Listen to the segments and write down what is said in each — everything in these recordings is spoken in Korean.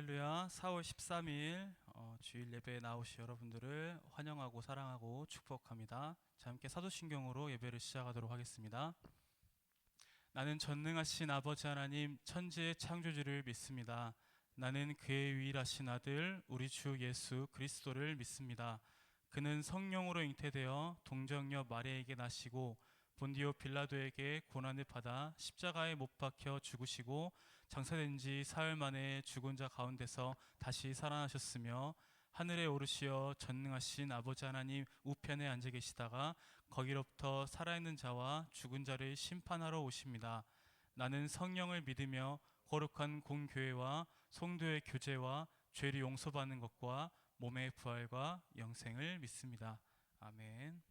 할렐루야. 4월 13일 주일 예배에 나오신 여러분들을 환영하고 사랑하고 축복합니다. 자, 함께 사도신경으로 예배를 시작하도록 하겠습니다. 나는 전능하신 아버지 하나님 천지의 창조주를 믿습니다. 나는 그의 유일하신 아들 우리 주 예수 그리스도를 믿습니다. 그는 성령으로 잉태되어 동정녀 마리아에게 나시고 본디오 빌라도에게 고난을 받아 십자가에 못 박혀 죽으시고 장사된 지 사흘 만에 죽은 자 가운데서 다시 살아나셨으며 하늘에 오르시어 전능하신 아버지 하나님 우편에 앉아 계시다가 거기로부터 살아있는 자와 죽은 자를 심판하러 오십니다. 나는 성령을 믿으며 거룩한 공교회와 성도의 교제와 죄를 용서받는 것과 몸의 부활과 영생을 믿습니다. 아멘.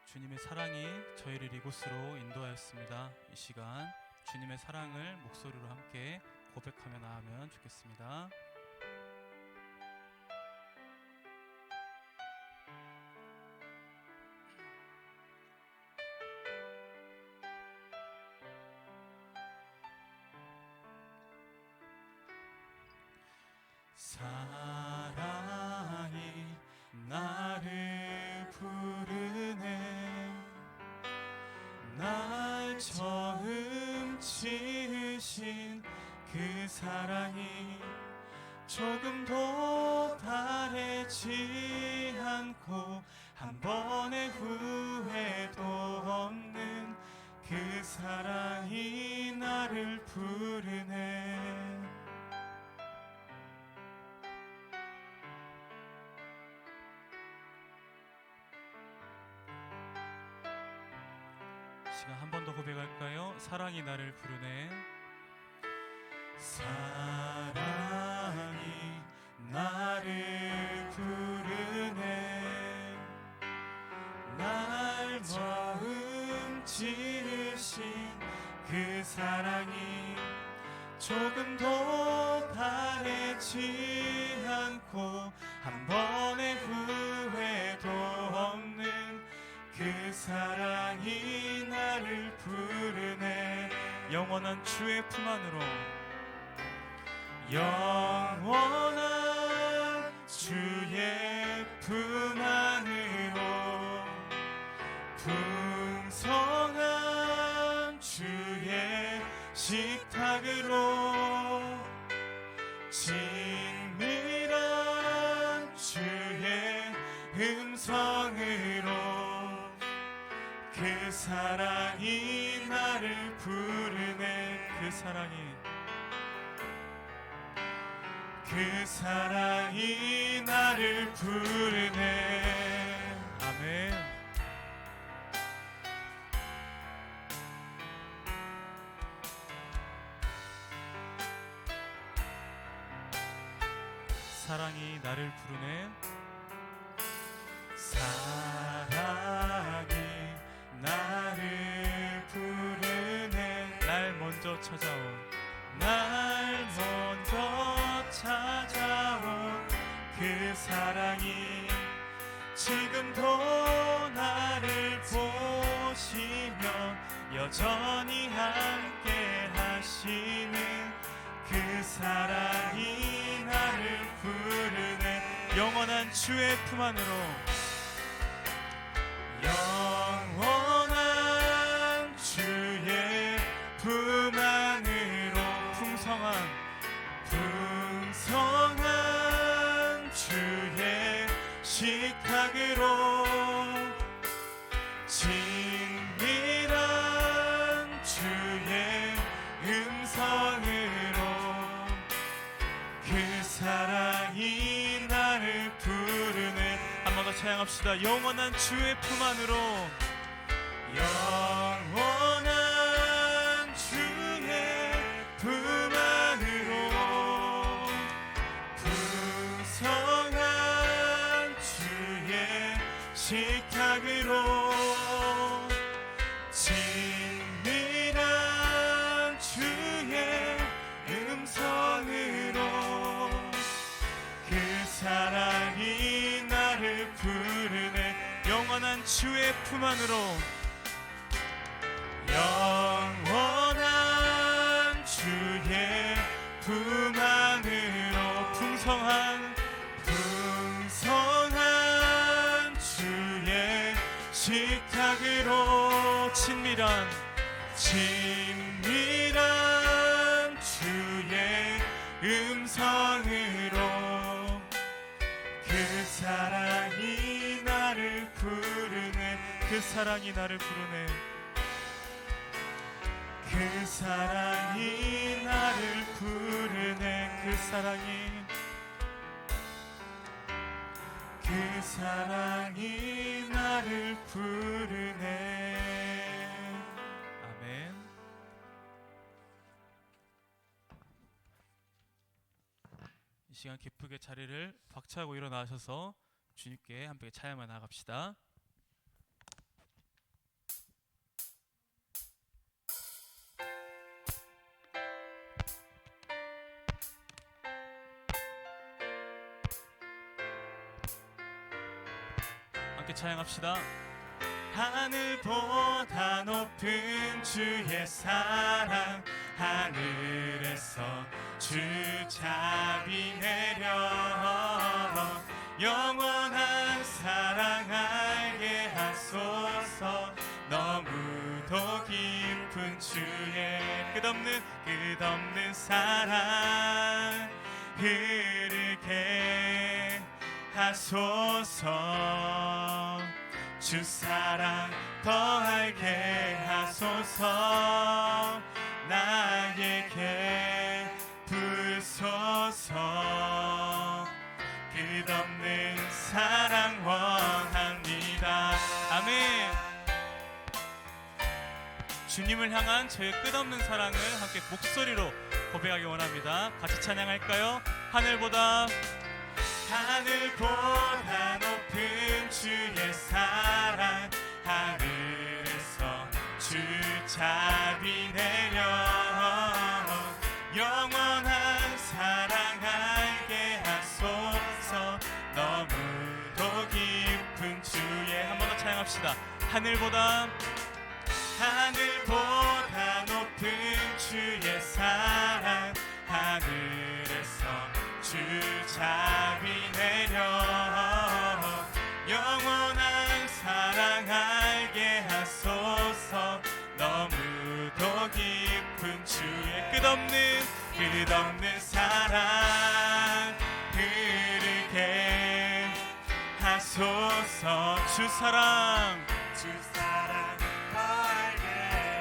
주님의 사랑이 저희를 이곳으로 인도하였습니다. 이 시간 주님의 사랑을 목소리로 함께 고백하며 나아가면 좋겠습니다. 사랑이 나를 부르네 날 처음 지으신 그 사랑이 조금도 바래지 않고 한 번의 후회도 없는 그 사랑이 나를 부르네. 시간 한 번 더 고백할까요? 사랑이 나를 부르네. 사랑이 나를 부르네 날 처음 지으신 그 사랑이 조금도 바래지 않고 한 번의 후회도 없는 그 사랑이 나를 부르네. 영원한 주의 품 안으로 영원한 주의 품 안으로 풍성한 주의 식탁으로 친밀한 주의 음성으로 그 사랑이 나를 부르네. 그 사랑이 나를 부르네. 아멘. 사랑이 나를 부르네. 사랑이 나를 부르네. 날 먼저 찾아온 그 사랑이 지금도 나를 보시며 여전히 함께 하시는 그 사랑이 나를 부르네. 영원한 주의 품 안으로 영원한 주의 품 안으로 풍성한 주의 식탁으로 친밀한 주의 음성으로 그 사랑이 나를 부르네. 한 번 더 찬양합시다. 영원한 주의 품 안으로 영원한 주의 품 안으로 풍성한 주의 식탁으로 친밀한 주의 음성으로 그 사랑이 나를 부르네. 영원한 주 주의 품 안으로 영원한 주의 품 안으로 풍성한 주의 식탁으로 친밀한 주의 음성으로 그 사랑이 나를 부르네 그 사랑이 나를 부르네 그 사랑이 나를 부르네 그 사랑이 나를 부르네. 아멘. 이 시간 기쁘게 자리를 박차고 일어나셔서 주님께 함께 찬양을 나갑시다. 함께 찬양합시다. 하늘보다 높은 주의 사랑 하늘에서 주 자비 내려 영원한 사랑 알게 하소서 너무도 깊은 주의 끝없는 사랑 흐르게 하소서 주 사랑 더 알게 하소서 나에게 부소서 끝없는 사랑 원합니다. 아멘. 주님을 향한 저의 끝없는 사랑을 함께 목소리로 고백하기 원합니다. 같이 찬양할까요? 하늘보다 높은 주의 사랑 하늘에서 주 자비 내려 영원한 사랑 알게 하소서 너무도 깊은 주의 한 번 더 찬양합시다. 하늘보다 높은 주의 사랑 하늘에서 주 자비 내려 영원한 사랑 알게 하소서 너무도 깊은 주의 끝없는 사랑 흐르게 하소서 주 사랑 더 알게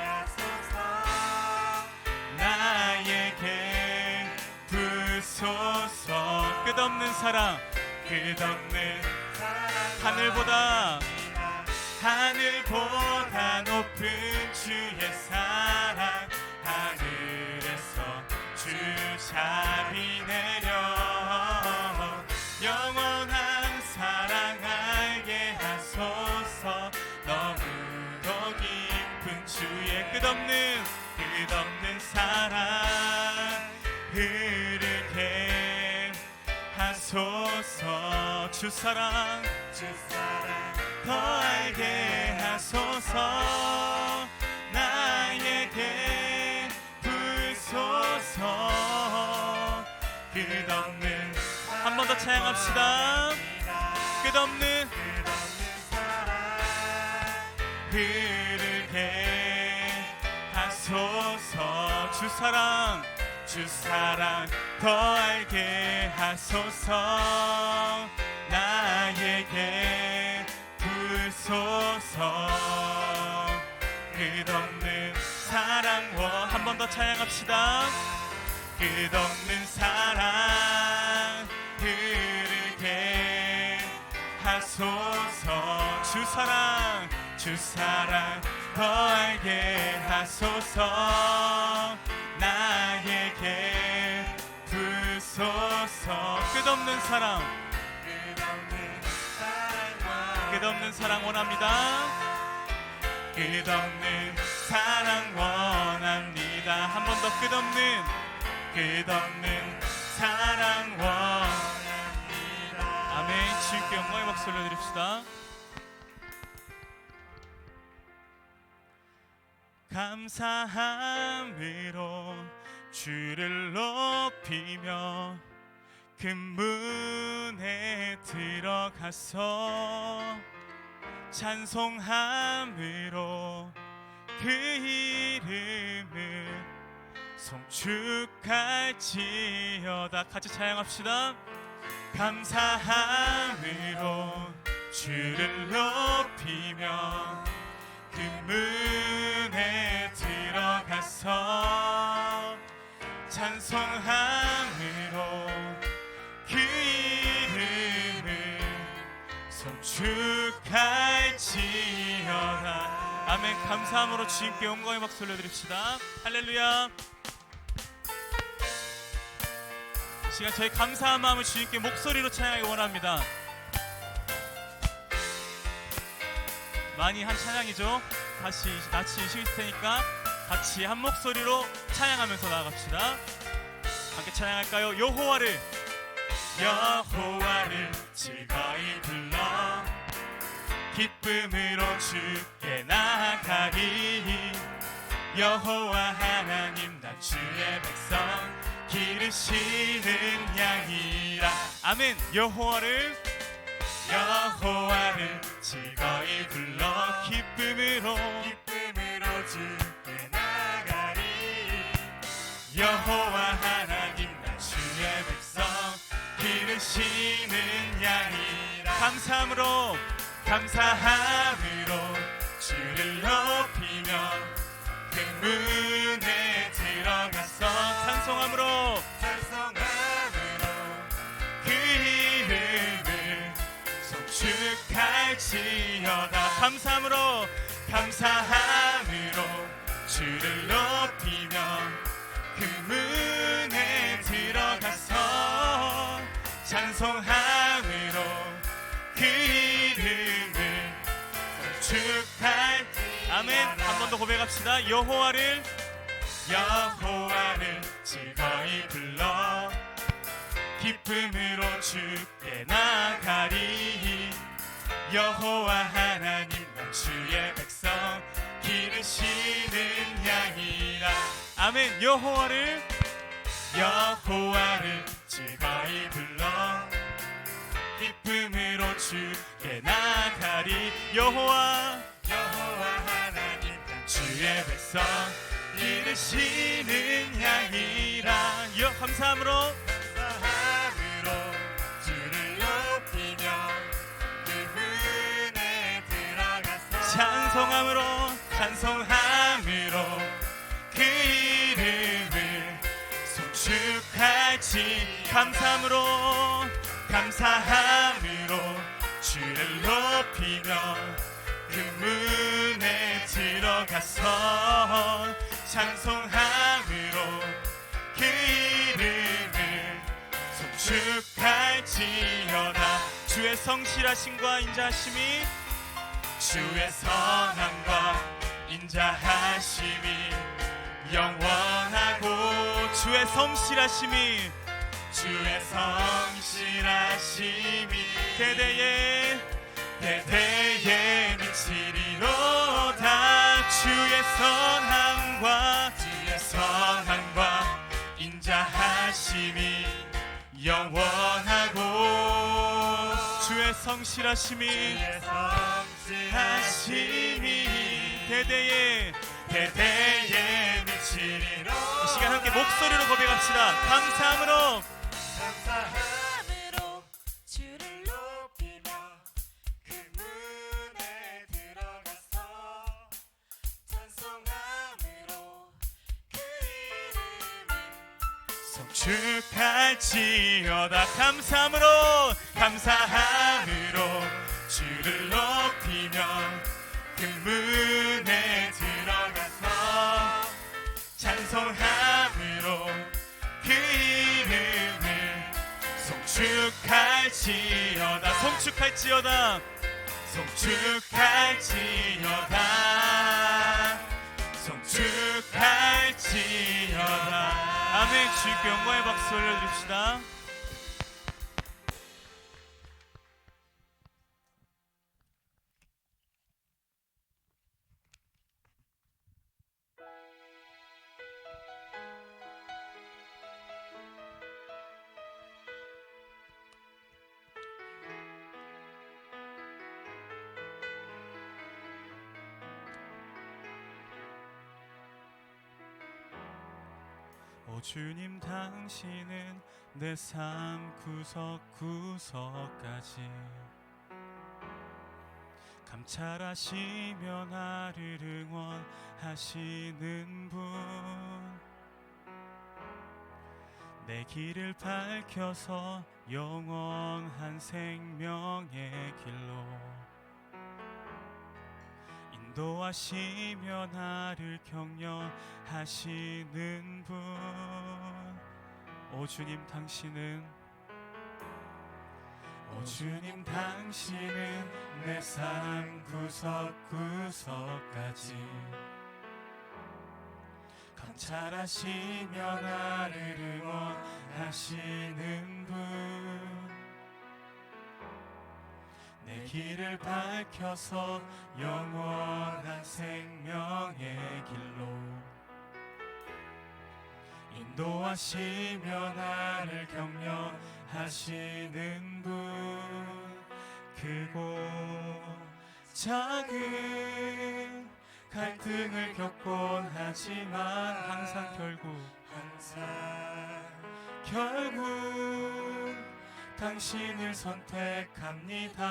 하소서 나에게 부소서 끝없는 사랑 하늘보다 높은 주의 사랑 하늘에서 주 자비 내려 영원한 사랑 알게 하소서 너무도 깊은 주의 끝없는 사랑 흐르게 하소서 주 사랑 더 알게 하소서 나에게 부소서 끝없는 한 번 더 찬양합시다. 끝없는 사랑 흐르게 하소서 주 사랑 더 알게 하소서 나에게 부소서 끝없는 사랑 한 번 더 찬양합시다. 끝없는 사랑 흐르게 하소서 주 사랑 더 알게 하소서 나에게 부소서 끝없는 사랑 원합니다. 끝없는 사랑 원합니다. 한 번 더 끝없는 사랑 원합니다. 아멘. 주님께 영광의 박수 올려드립시다. 감사함으로 주를 높이며 그 문에 들어가서 찬송함으로 그 이름을 송축할지어다. 같이 찬양합시다. 감사함으로 주를 높이며 그 문에 들어가서 찬송함으로 그 이름을 송축할지어다. 아멘. 감사함으로 주님께 영광의 박수 올려드립시다. 할렐루야. 이 시간 저희 감사한 마음을 주님께 목소리로 찬양하기 원합니다. 많이 한 찬양이죠. 다시 낯이 있을 테니까 같이 한 목소리로 찬양하면서 나아갑시다. 함께 찬양할까요? 여호와를 즐거이 불러 기쁨으로 주께 나아가리. 여호와 하나님 난 주의 백성 기르시는 양이라. 아멘. 여호와를 즐거이 불러 기쁨으로 주께 나가리. 여호와 하나님 난 주의 백성 기르시는 양이라. 감사함으로 주를 높이며 그 문에 들어가서 찬송함으로 그 이름을 송축할지어다. 감사함으로 주를 높이며 그 문에 들어가서 찬송함으로 그 이름을 송축할지어다. 아멘. 한 번 더 고백합시다. 여호와를 즐거이 불러 기쁨으로 주께 나가리. 여호와 하나님 난 주의 백성 기르시는 양이라. 아멘. 여호와를 즐거이 불러 기쁨으로 주께 나가리. 여호와 하나님 난 주의 백성 기르시는 양이라. 감사함으로 주를 높이며 그 문에 들어가서 찬송함으로 그 이름을 송축할지. 감사함으로 주를 높이며 그 문에 들어가서 찬송함으로 그 이름을 송축할지어다. 주의 성실하심과 인자하심이 주의 선함과 인자하심이 영원하고 주의 성실하심이 대대에 미치리로다. 주의 선함과 인자하심이 영원하고 주의 성실하심이 대대에 미치리로다. 이 시간 함께 목소리로 고백합시다. 감사함으로 주를 높이며 그 문에 들어가서 찬송함으로 그 이름을 송축할지어다. 감사함으로 주를 높이며 그 문에 들어가서 찬송함으로 그 이름을 송축할지어다. 아멘. 주님께 영광의 박수 올려드립시다. 오 주님 당신은 내 삶 구석구석까지 감찰하시며 나를 응원하시는 분, 내 길을 밝혀서 영원한 생명의 길로 인도하시며 나를 격려하시는 분. 오 주님 당신은, 오 주님 당신은 내 삶 구석구석까지 감찰하시며 나를 응원하시는 분, 내 길을 밝혀서 영원한 생명의 길로 인도하시며 나를 격려하시는 분, 크고 작은 갈등을 겪곤 하지만 항상 결국 당신을 선택합니다.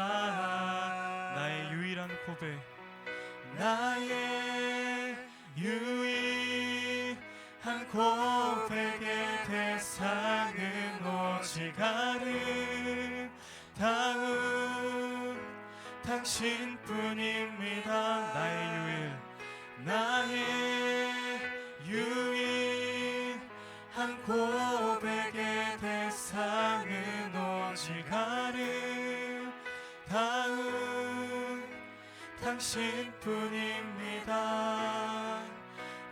나의 유일한 고백, 나의 유일한 고백의 대상은 오직 아름다운 당신뿐입니다. 나의 유일한 고백의 대상은 오직 아름다운 당신뿐입니다.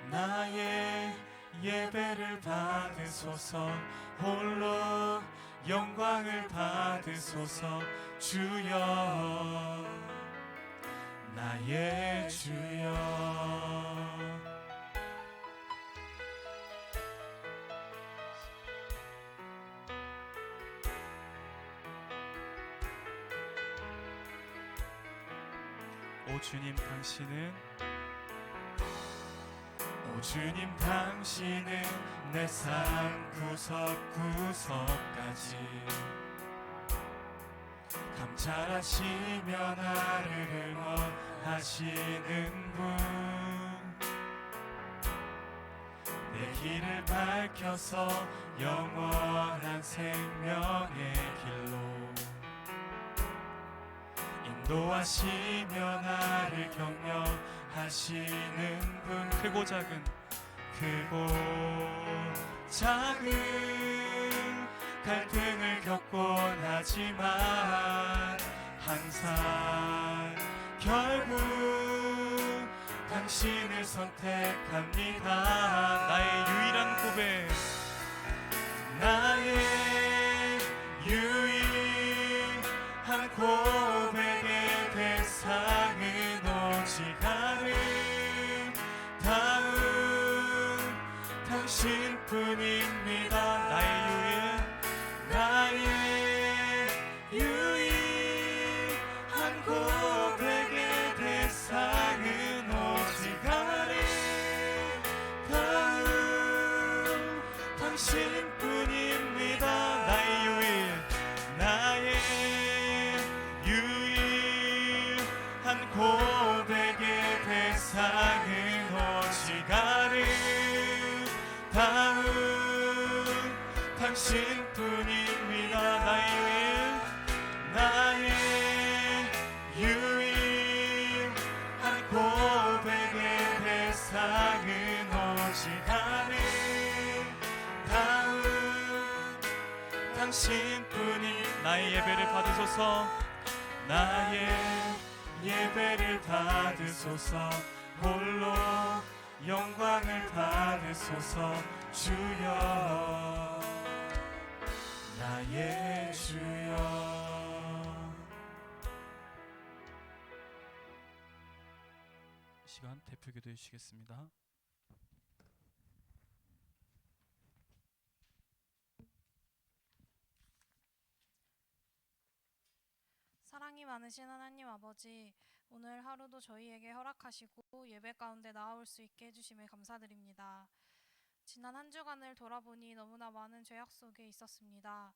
나의 예배를 받으소서, 홀로 영광을 받으소서. 주여, 나의 주여. 오 주님 당신은, 오 주님 당신은 내 삶 구석구석까지 감찰하시며 나를 응원하시는 분, 내 길을 밝혀서 영원한 생명의 길로 인도하시며 나를 격려하시는 분, 크고 작은 갈등을 겪곤 하지만 항상 결국 당신을 선택합니다. 나의 유일한 고백, 나의 유일한 고백의 대상은 오직 아름다운 당신뿐입니다. 나의 유일한 고백의 대상은 오직 아름다운 당신뿐입니다. 나의 유일한 고백의 대상은 오직 아름다운 당신뿐입니다. 나의 유일한 고백의 대상은 오직 아름다운 당신뿐이. 나의 예배를 받으소서, 나의 예배를 받으소서, 홀로 영광을 받으소서. 주여, 나의 주여. 시간 대표 기도해 주시겠습니다. 사랑이 많으신 하나님 아버지, 오늘 하루도 저희에게 허락하시고 예배 가운데 나아올 수 있게 해주심에 감사드립니다. 지난 한 주간을 돌아보니 너무나 많은 죄악 속에 있었습니다.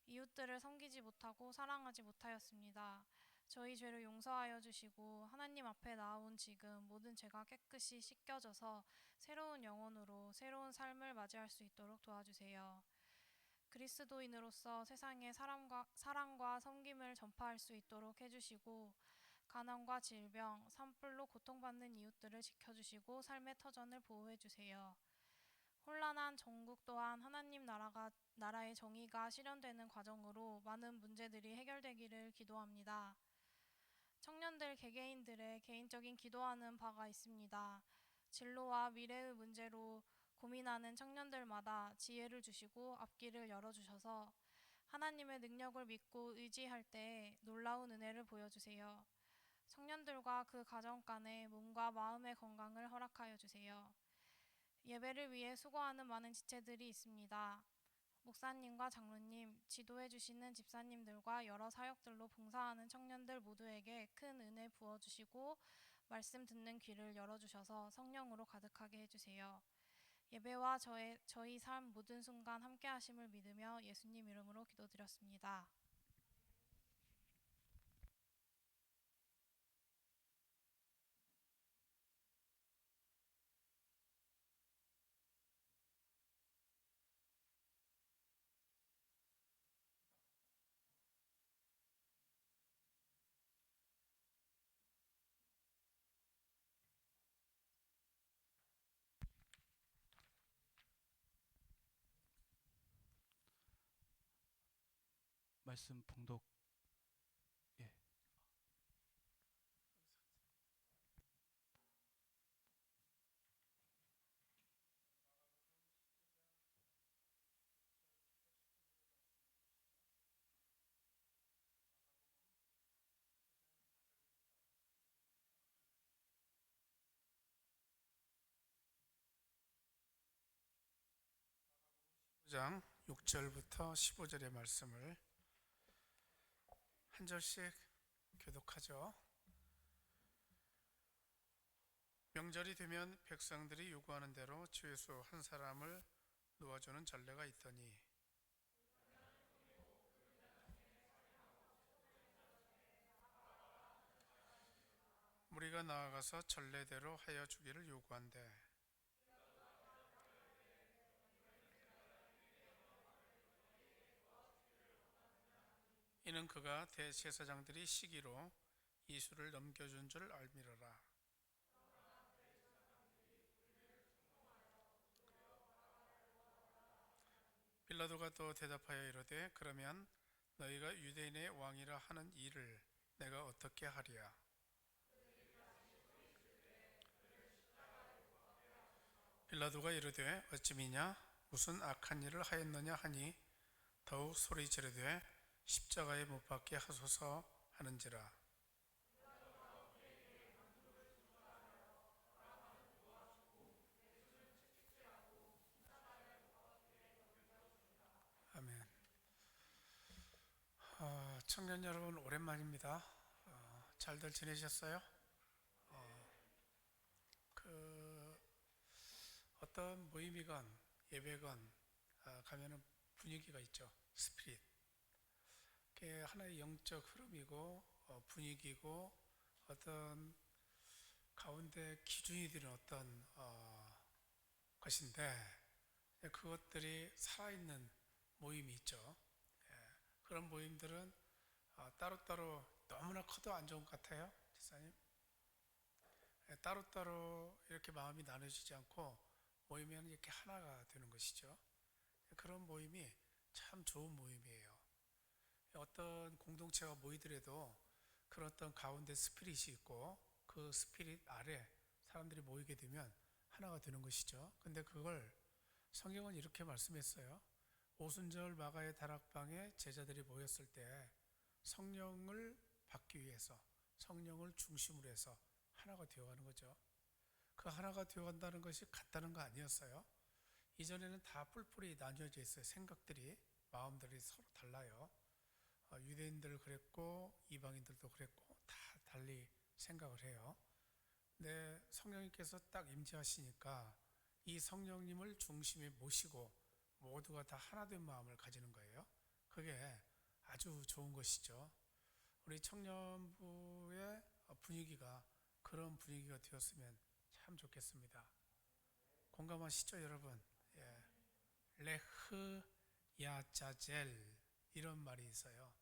이웃들을 섬기지 못하고 사랑하지 못하였습니다. 저희 죄를 용서하여 주시고 하나님 앞에 나아온 지금 모든 죄가 깨끗이 씻겨져서 새로운 영혼으로 새로운 삶을 맞이할 수 있도록 도와주세요. 그리스도인으로서 세상에 사랑과 섬김을 전파할 수 있도록 해주시고 가난과 질병, 산불로 고통받는 이웃들을 지켜주시고 삶의 터전을 보호해주세요. 혼란한 전국 또한 하나님 나라의 정의가 실현되는 과정으로 많은 문제들이 해결되기를 기도합니다. 청년들 개개인들의 개인적인 기도하는 바가 있습니다. 진로와 미래의 문제로 고민하는 청년들마다 지혜를 주시고 앞길을 열어주셔서 하나님의 능력을 믿고 의지할 때 놀라운 은혜를 보여주세요. 청년들과 그 가정 간의 몸과 마음의 건강을 허락하여 주세요. 예배를 위해 수고하는 많은 지체들이 있습니다. 목사님과 장로님, 지도해 주시는 집사님들과 여러 사역들로 봉사하는 청년들 모두에게 큰 은혜 부어주시고 말씀 듣는 귀를 열어주셔서 성령으로 가득하게 해주세요. 예배와 저희 삶 모든 순간 함께 하심을 믿으며 예수님 이름으로 기도드렸습니다. 말씀 봉독. 예. 장 6절부터 15절의 말씀을 한 절씩 교독하죠. 명절이 되면 백성들이 요구하는 대로 죄수 한 사람을 놓아주는 전례가 있더니 무리가 나아가서 전례대로 하여 주기를 요구한대 이는 그가 대제사장들이 시기로 이수를 넘겨준 줄 알미러라. 빌라도가 또 대답하여 이르되 그러면 너희가 유대인의 왕이라 하는 이를 내가 어떻게 하리야. 빌라도가 이르되 어찌 미냐 무슨 악한 일을 하였느냐 하니 더욱 소리 지르되 십자가에 못 박게 하소서 하는지라. 아멘. 청년 여러분 오랜만입니다. 잘들 지내셨어요? 그 어떤 모임이건 예배건 가면은 분위기가 있죠. 스피릿. 그게 하나의 영적 흐름이고 분위기고 어떤 가운데 기준이 되는 어떤 것인데 그것들이 살아있는 모임이 있죠. 그런 모임들은 따로따로 너무나 커도 안 좋은 것 같아요. 지사님. 따로따로 이렇게 마음이 나눠지지 않고 모이면 이렇게 하나가 되는 것이죠. 그런 모임이 참 좋은 모임이에요. 어떤 공동체가 모이더라도 그런 어떤 가운데 스피릿이 있고 그 스피릿 아래 사람들이 모이게 되면 하나가 되는 것이죠. 근데 그걸 성경은 이렇게 말씀했어요. 오순절 마가의 다락방에 제자들이 모였을 때 성령을 받기 위해서 성령을 중심으로 해서 하나가 되어가는 거죠. 그 하나가 되어간다는 것이 같다는 거 아니었어요. 이전에는 다 뿔뿔이 나뉘어져 있어요. 생각들이 마음들이 서로 달라요. 유대인들 그랬고 이방인들도 그랬고 다 달리 생각을 해요. 근데 성령님께서 딱 임재하시니까 이 성령님을 중심에 모시고 모두가 다 하나된 마음을 가지는 거예요. 그게 아주 좋은 것이죠. 우리 청년부의 분위기가 그런 분위기가 되었으면 참 좋겠습니다. 공감하시죠, 여러분? 예. 레흐 야자젤 이런 말이 있어요.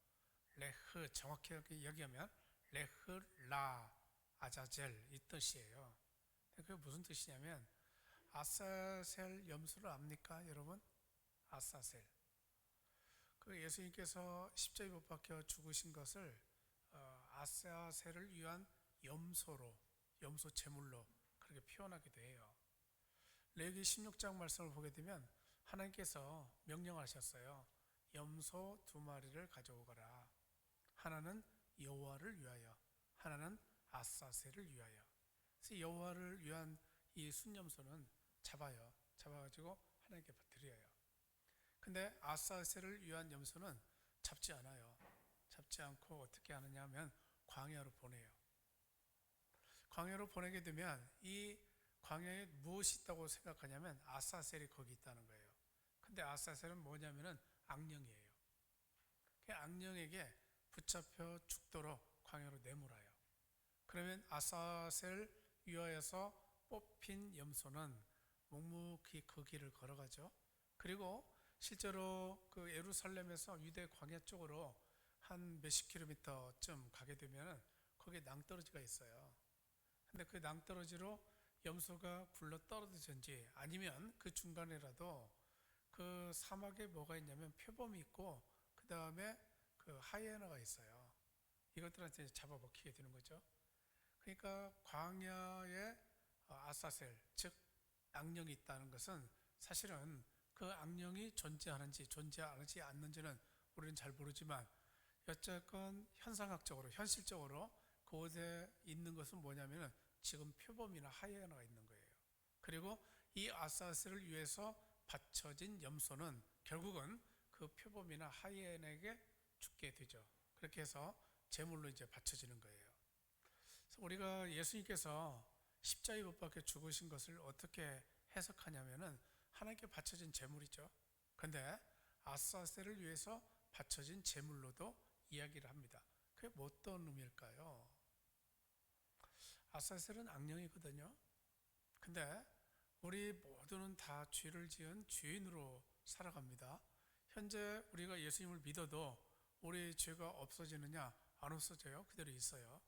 레흐 정확히 여기하면 레흐 라 아자젤 이 뜻이에요. 그게 무슨 뜻이냐면 아사셀 염소를 압니까, 여러분? 아사셀. 그 예수님께서 십자가에 못 박혀 죽으신 것을 아사셀을 위한 염소로, 염소 제물로 그렇게 표현하기도 해요. 레위기 16장 말씀을 보게 되면 하나님께서 명령하셨어요. 염소 2마리를 가져오거라. 하나는 여호와를 위하여, 하나는 아사셀을 위하여. 그래서 여호와를 위한 이 순염소는 잡아가지고 하나님께 드려요. 근데 아사셀을 위한 염소는 잡지 않아요. 잡지 않고 어떻게 하느냐 하면 광야로 보내요. 광야로 보내게 되면 이 광야에 무엇이 있다고 생각하냐면 아사셀이 거기 있다는 거예요. 근데 아사셀은 뭐냐면은 악령이에요. 그 악령에게 붙잡혀 죽도록 광야로 내몰아요. 그러면 아사셀 위하여서 뽑힌 염소는 묵묵히 그 길을 걸어가죠. 그리고 실제로 그 예루살렘에서 유대 광야 쪽으로 한 몇십 킬로미터쯤 가게 되면 거기에 낭떠러지가 있어요. 근데 그 낭떠러지로 염소가 굴러 떨어지든지 아니면 그 중간에라도 그 사막에 뭐가 있냐면 표범이 있고 그 다음에 그 하이에나가 있어요. 이것들한테 잡아먹히게 되는 거죠. 그러니까 광야에 아사셀, 즉 악령이 있다는 것은 사실은 그 악령이 존재하는지 존재하지 않는지는 우리는 잘 모르지만 어쨌건 현상학적으로 현실적으로 그곳에 있는 것은 뭐냐면은 지금 표범이나 하이에나가 있는 거예요. 그리고 이 아사셀을 위해서 바쳐진 염소는 결국은 그 표범이나 하이에나에게 죽게 되죠. 그렇게 해서 제물로 이제 바쳐지는 거예요. 그래서 우리가 예수님께서 십자가에 못 박혀 죽으신 것을 어떻게 해석하냐면은 하나님께 바쳐진 제물이죠. 근데 아사셀을 위해서 바쳐진 제물로도 이야기를 합니다. 그게 뭐 어떤 의미일까요? 아사셀은 악령이거든요. 근데 우리 모두는 다 죄를 지은 죄인으로 살아갑니다. 현재 우리가 예수님을 믿어도 우리 죄가 없어지느냐? 안 없어져요. 그대로 있어요.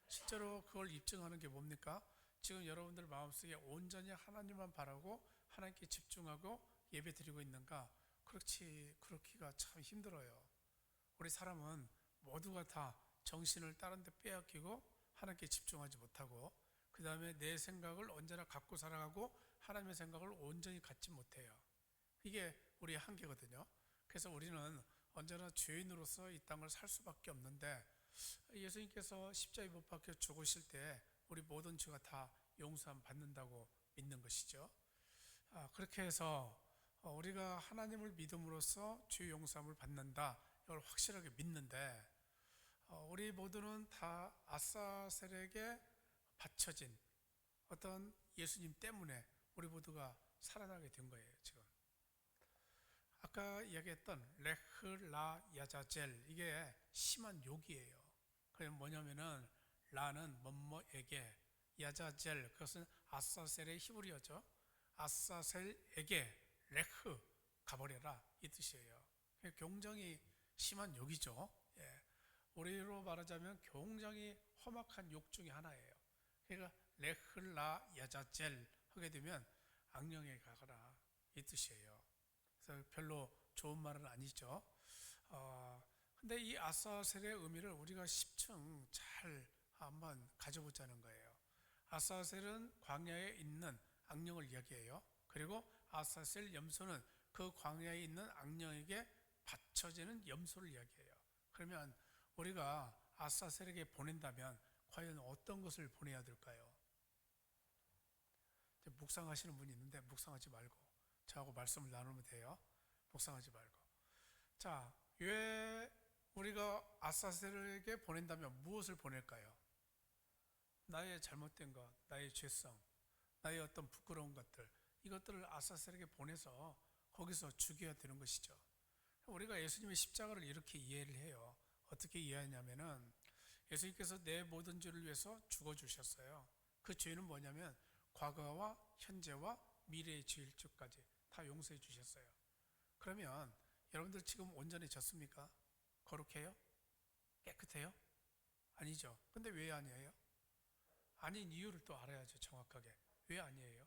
실제로 그걸 입증하는 게 뭡니까? 지금 여러분들 마음속에 온전히 하나님만 바라고 하나님께 집중하고 예배 드리고 있는가? 그렇기가 참 힘들어요. 우리 사람은 모두가 다 정신을 다른 데 빼앗기고 하나님께 집중하지 못하고 그 다음에 내 생각을 언제나 갖고 살아가고 하나님의 생각을 온전히 갖지 못해요. 이게 우리의 한계거든요. 그래서 우리는 언제나 죄인으로서 이 땅을 살 수밖에 없는데 예수님께서 십자가에 못 박혀 죽으실 때 우리 모든 죄가 다 용서함 받는다고 믿는 것이죠. 그렇게 해서 우리가 하나님을 믿음으로써 죄 용서함을 받는다 이걸 확실하게 믿는데 우리 모두는 다 아사셀에게 바쳐진 어떤 예수님 때문에 우리 모두가 살아나게 된 거예요. 지금 아까 이야기했던 레흐라 야자젤 이게 심한 욕이에요. 그게 뭐냐면은 라는 뭐뭐에게 야자젤 그것은 아사셀의 히브리어죠. 아사셀에게 레흐 가버려라 이 뜻이에요. 굉장히 심한 욕이죠. 예. 우리로 말하자면 굉장히 험악한 욕 중에 하나예요. 그러니까 레흐라 야자젤 하게 되면 악령에 가거라 이 뜻이에요. 그래서 별로 좋은 말은 아니죠. 근데 이 아사셀의 의미를 우리가 심층 잘 한번 가져보자는 거예요. 아사셀은 광야에 있는 악령을 이야기해요. 그리고 아사셀 염소는 그 광야에 있는 악령에게 바쳐지는 염소를 이야기해요. 그러면 우리가 아사셀에게 보낸다면 과연 어떤 것을 보내야 될까요? 묵상하시는 분이 있는데 묵상하지 말고 저하고 말씀을 나누면 돼요. 묵상하지 말고. 자, 왜 우리가 아사셀에게 보낸다면 무엇을 보낼까요? 나의 잘못된 것, 나의 죄성, 나의 어떤 부끄러운 것들 이것들을 아사셀에게 보내서 거기서 죽여야 되는 것이죠. 우리가 예수님의 십자가를 이렇게 이해를 해요. 어떻게 이해하냐면은 예수님께서 내 모든 죄를 위해서 죽어주셨어요. 그 죄는 뭐냐면 과거와 현재와 미래의 죄일까지 다 용서해 주셨어요. 그러면 여러분들 지금 온전해졌습니까? 거룩해요? 깨끗해요? 아니죠. 근데 왜 아니에요? 아닌 이유를 또 알아야죠. 정확하게. 왜 아니에요?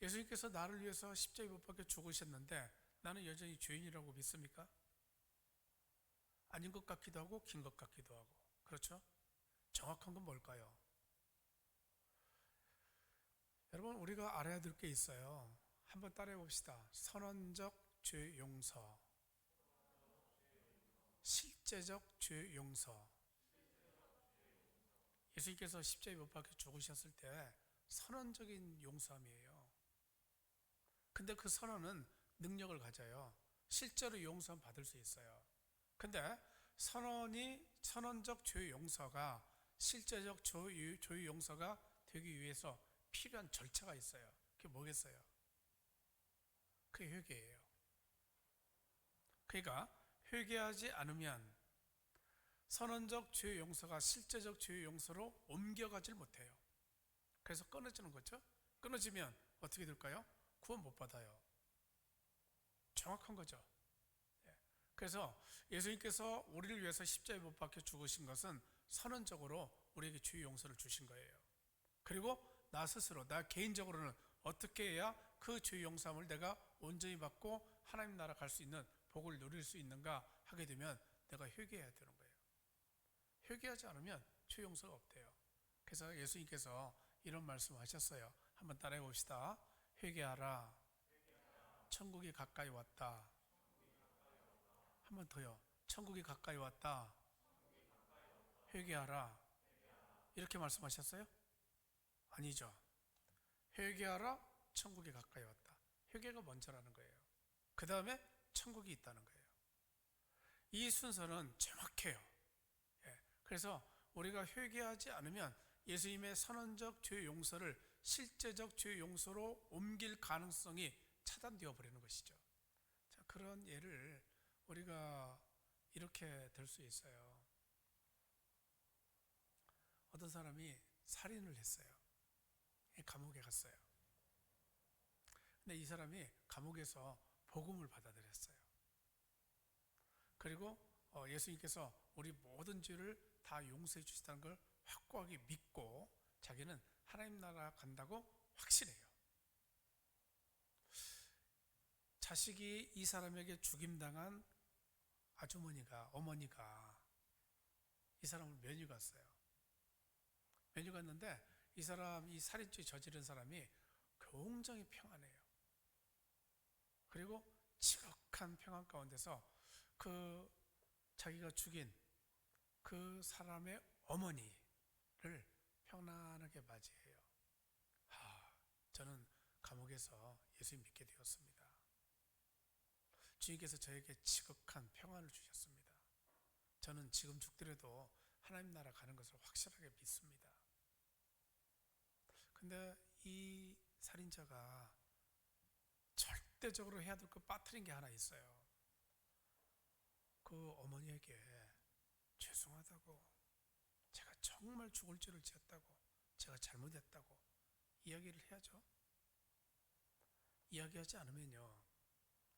예수님께서 나를 위해서 십자가에 못 박혀 죽으셨는데 나는 여전히 죄인이라고 믿습니까? 아닌 것 같기도 하고 긴 것 같기도 하고. 그렇죠? 정확한 건 뭘까요? 여러분, 우리가 알아야 될 게 있어요. 한번 따라해 봅시다. 선언적 죄 용서, 실제적 죄 용서. 예수님께서 십자가에 못 박혀 죽으셨을 때 선언적인 용서함이에요. 근데 그 선언은 능력을 가져요. 실제로 용서 받을 수 있어요. 근데 선언적 죄 용서가 실제적 죄 용서가 되기 위해서 필요한 절차가 있어요. 그게 뭐겠어요? 그게 회개예요. 그러니까 회개하지 않으면 선언적 죄 용서가 실제적 죄 용서로 옮겨가질 못해요. 그래서 끊어지는 거죠. 끊어지면 어떻게 될까요? 구원 못 받아요. 정확한 거죠. 그래서 예수님께서 우리를 위해서 십자가에 못 박혀 죽으신 것은 선언적으로 우리에게 죄 용서를 주신 거예요. 그리고 나 스스로, 나 개인적으로는 어떻게 해야 그 죄 용서함을 내가 온전히 받고 하나님 나라 갈 수 있는 복을 누릴 수 있는가 하게 되면 내가 회개해야 되는 거예요. 회개하지 않으면 죄 용서가 없대요. 그래서 예수님께서 이런 말씀을 하셨어요. 한번 따라해 봅시다. 회개하라. 천국이 가까이 왔다. 한 번 더요. 천국이 가까이 왔다. 회개하라. 이렇게 말씀하셨어요? 아니죠. 회개하라. 천국이 가까이 왔다. 회개가 먼저라는 거예요. 그 다음에 천국이 있다는 거예요. 이 순서는 정확해요. 그래서 우리가 회개하지 않으면 예수님의 선언적 죄 용서를 실제적 죄 용서로 옮길 가능성이 차단되어 버리는 것이죠. 자, 그런 예를 우리가 이렇게 들 수 있어요. 어떤 사람이 살인을 했어요. 감옥에 갔어요. 근데 이 사람이 감옥에서 복음을 받아들였어요. 그리고 예수님께서 우리 모든 죄를 다 용서해 주시다는 걸 확고하게 믿고 자기는 하나님 나라 간다고 확신해요. 자식이 이 사람에게 죽임당한 어머니가 이 사람을 면회 갔어요. 면회 갔는데 이 살인죄 저지른 사람이 굉장히 평안해요. 그리고 지극한 평안 가운데서 자기가 죽인 그 사람의 어머니를 평안하게 맞이해요. 저는 감옥에서 예수 믿게 되었습니다. 주님께서 저에게 지극한 평안을 주셨습니다. 저는 지금 죽더라도 하나님 나라 가는 것을 확실하게 믿습니다. 근데 이 살인자가 절대적으로 해야 될 거 빠뜨린 게 하나 있어요. 그 어머니에게 죄송하다고, 제가 정말 죽을 죄를 지었다고, 제가 잘못했다고 이야기를 해야죠. 이야기하지 않으면요,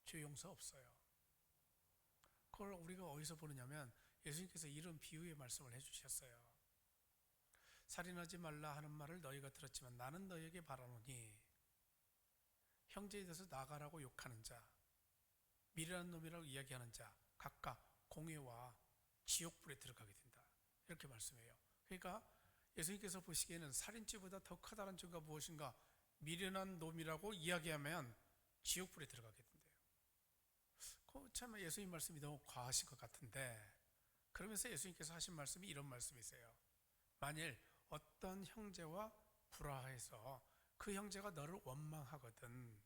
죄 용서 없어요. 그걸 우리가 어디서 보느냐면 예수님께서 이런 비유의 말씀을 해주셨어요. 살인하지 말라 하는 말을 너희가 들었지만 나는 너희에게 바라노니 형제에 대해서 나가라고 욕하는 자, 미련한 놈이라고 이야기하는 자 각각 공회와 지옥불에 들어가게 된다. 이렇게 말씀해요. 그러니까 예수님께서 보시기에는 살인죄보다 더 커다란 죄가 무엇인가? 미련한 놈이라고 이야기하면 지옥불에 들어가게 된대요. 참 예수님 말씀이 너무 과하신 것 같은데, 그러면서 예수님께서 하신 말씀이 이런 말씀이세요. 만일 어떤 형제와 불화해서 그 형제가 너를 원망하거든,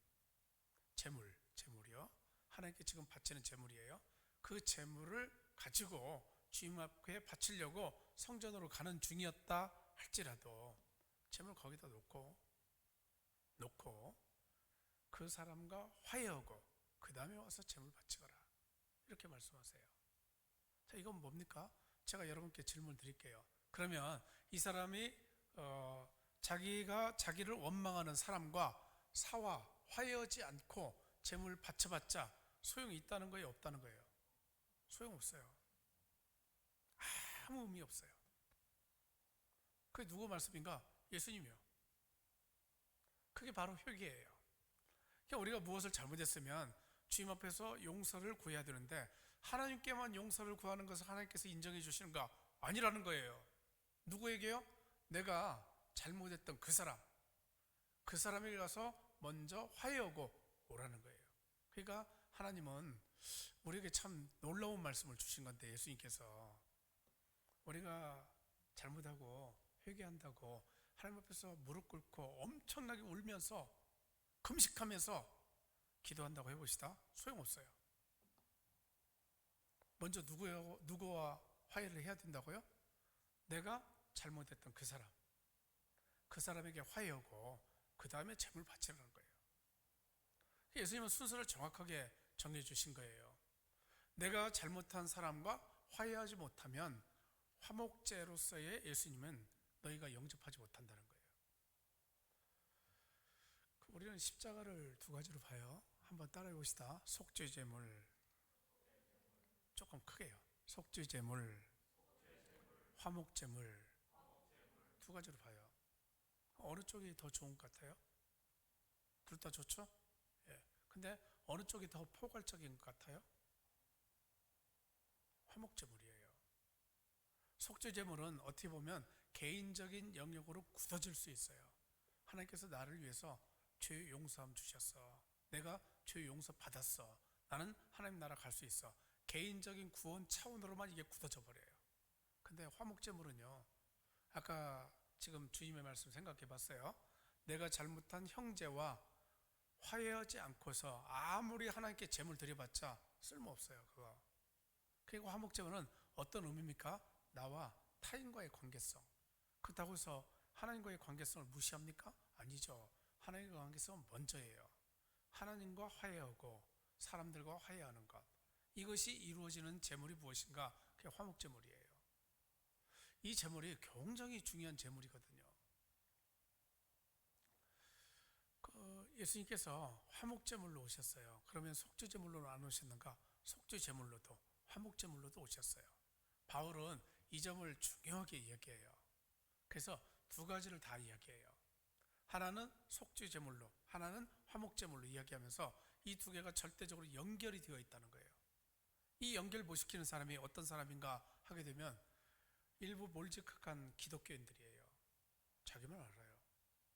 재물이요. 하나님께 지금 바치는 재물이에요. 그 재물을 가지고 주님 앞에 바치려고 성전으로 가는 중이었다 할지라도 재물 거기다 놓고 그 사람과 화해하고 그 다음에 와서 재물 바치거라. 이렇게 말씀하세요. 자, 이건 뭡니까? 제가 여러분께 질문 드릴게요. 그러면 이 사람이 자기가 자기를 원망하는 사람과 사와 화해하지 않고 재물 바쳐봤자 소용이 있다는 거예요, 없다는 거예요? 소용없어요. 아무 의미 없어요. 그게 누구 말씀인가? 예수님이요. 그게 바로 회개예요. 그러니까 우리가 무엇을 잘못했으면 주님 앞에서 용서를 구해야 되는데 하나님께만 용서를 구하는 것을 하나님께서 인정해 주시는가? 아니라는 거예요. 누구에게요? 내가 잘못했던 그 사람, 그 사람에게 가서 먼저 화해하고 오라는 거예요. 그러니까 하나님은 우리에게 참 놀라운 말씀을 주신 건데, 예수님께서 우리가 잘못하고 회개한다고 하나님 앞에서 무릎 꿇고 엄청나게 울면서 금식하면서 기도한다고 해보시다. 소용없어요. 먼저 누구와 화해를 해야 된다고요? 내가 잘못했던 그 사람, 그 사람에게 화해하고 그 다음에 재물 바치라는 거예요. 예수님은 순서를 정확하게 정해 주신 거예요. 내가 잘못한 사람과 화해하지 못하면 화목제로서의 예수님은 너희가 영접하지 못한다는 거예요. 우리는 십자가를 두 가지로 봐요. 한번 따라해 봅시다. 속죄제물, 조금 크게요. 속죄제물, 화목제물, 두 가지로 봐요. 어느 쪽이 더 좋은 것 같아요? 둘 다 좋죠? 예. 근데 어느 쪽이 더 포괄적인 것 같아요? 화목제물이에요. 속죄제물은 어떻게 보면 개인적인 영역으로 굳어질 수 있어요. 하나님께서 나를 위해서 죄 용서함 주셨어. 내가 죄 용서 받았어. 나는 하나님 나라 갈 수 있어. 개인적인 구원 차원으로만 이게 굳어져 버려요. 근데 화목제물은요, 아까 지금 주님의 말씀 생각해 봤어요. 내가 잘못한 형제와 화해하지 않고서 아무리 하나님께 제물 드려봤자 쓸모없어요. 그거. 그리고 화목제물은 어떤 의미입니까? 나와 타인과의 관계성. 그렇다고 해서 하나님과의 관계성을 무시합니까? 아니죠. 하나님과 관계성은 먼저예요. 하나님과 화해하고 사람들과 화해하는 것, 이것이 이루어지는 제물이 무엇인가? 그게 화목제물이에요. 이 제물이 굉장히 중요한 제물이거든요. 예수님께서 화목제물로 오셨어요. 그러면 속죄제물로는 안 오셨는가? 속죄제물로도 화목제물로도 오셨어요. 바울은 이 점을 중요하게 이야기해요. 그래서 두 가지를 다 이야기해요. 하나는 속죄제물로, 하나는 화목제물로 이야기하면서 이 두 개가 절대적으로 연결이 되어 있다는 거예요. 이 연결 못 시키는 사람이 어떤 사람인가 하게 되면 일부 몰직한 기독교인들이에요. 자기만 알아요.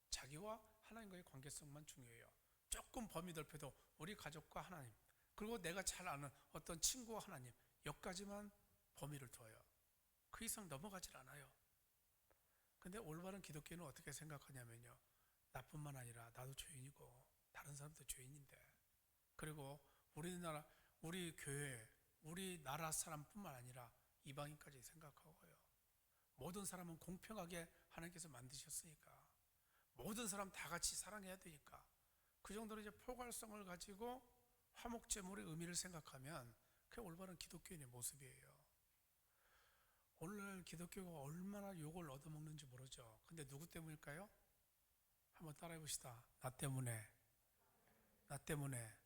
자기와 하나님과의 관계성만 중요해요. 조금 범위 넓혀도 우리 가족과 하나님, 그리고 내가 잘 아는 어떤 친구와 하나님, 여기까지만 범위를 둬요. 그 이상 넘어가질 않아요. 근데 올바른 기독교는 어떻게 생각하냐면요, 나뿐만 아니라 나도 죄인이고 다른 사람도 죄인인데, 그리고 우리나라, 우리 교회, 우리 나라 사람뿐만 아니라 이방인까지 생각하고요. 모든 사람은 공평하게 하나님께서 만드셨으니까 모든 사람 다 같이 사랑해야 되니까 그 정도로 이제 포괄성을 가지고 화목제물의 의미를 생각하면 그게 올바른 기독교인의 모습이에요. 오늘날 기독교가 얼마나 욕을 얻어먹는지 모르죠. 근데 누구 때문일까요? 한번 따라해 봅시다. 나 때문에. 나 때문에.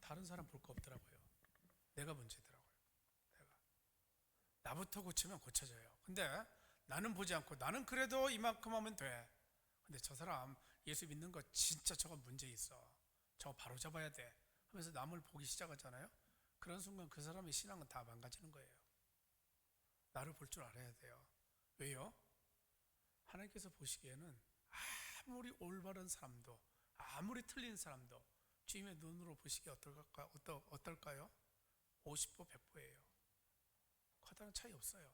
다른 사람 볼 거 없더라고요. 내가 문제더라고요. 나부터 고치면 고쳐져요. 근데 나는 보지 않고 나는 그래도 이만큼 하면 돼. 근데 저 사람 예수 믿는 거 진짜 저거 문제 있어. 저거 바로 잡아야 돼. 하면서 남을 보기 시작하잖아요. 그런 순간 그 사람의 신앙은 다 망가지는 거예요. 나를 볼 줄 알아야 돼요. 왜요? 하나님께서 보시기에는 아무리 올바른 사람도 아무리 틀린 사람도 주님의 눈으로 보시기에 어떨까요? 50보 100보예요. 커다란 차이 없어요.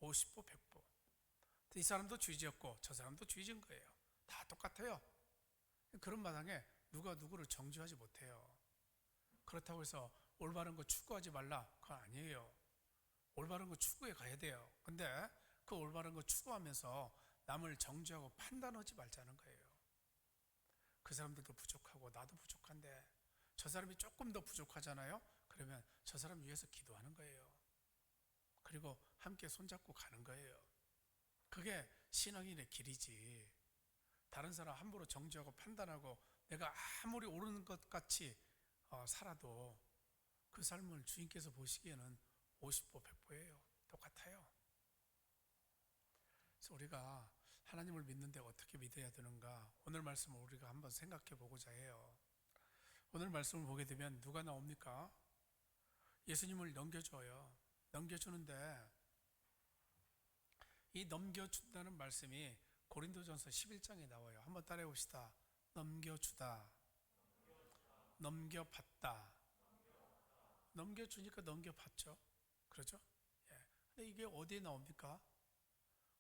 50보 100보. 이 사람도 죄 지었고 저 사람도 죄 지은 거예요. 다 똑같아요. 그런 마당에 누가 누구를 정죄하지 못해요. 그렇다고 해서 올바른 거 추구하지 말라, 그건 아니에요. 올바른 거 추구해 가야 돼요. 근데 그 올바른 거 추구하면서 남을 정죄하고 판단하지 말자는 거예요. 그 사람들도 부족하고 나도 부족한데 저 사람이 조금 더 부족하잖아요. 그러면 저 사람 위해서 기도하는 거예요. 그리고 함께 손잡고 가는 거예요. 그게 신앙인의 길이지. 다른 사람 함부로 정죄하고 판단하고 내가 아무리 옳은 것 같이 살아도 그 삶을 주님께서 보시기에는 50보 100보예요. 똑같아요. 그래서 우리가 하나님을 믿는데 어떻게 믿어야 되는가, 오늘 말씀을 우리가 한번 생각해 보고자 해요. 오늘 말씀을 보게 되면 누가 나옵니까? 예수님을 넘겨줘요. 넘겨주는데 이 넘겨준다는 말씀이 고린도전서 11장에 나와요. 한번 따라해 봅시다. 넘겨주다, 넘겨받다. 넘겨주니까 넘겨받죠. 그렇죠? 예. 근데 이게 어디에 나옵니까?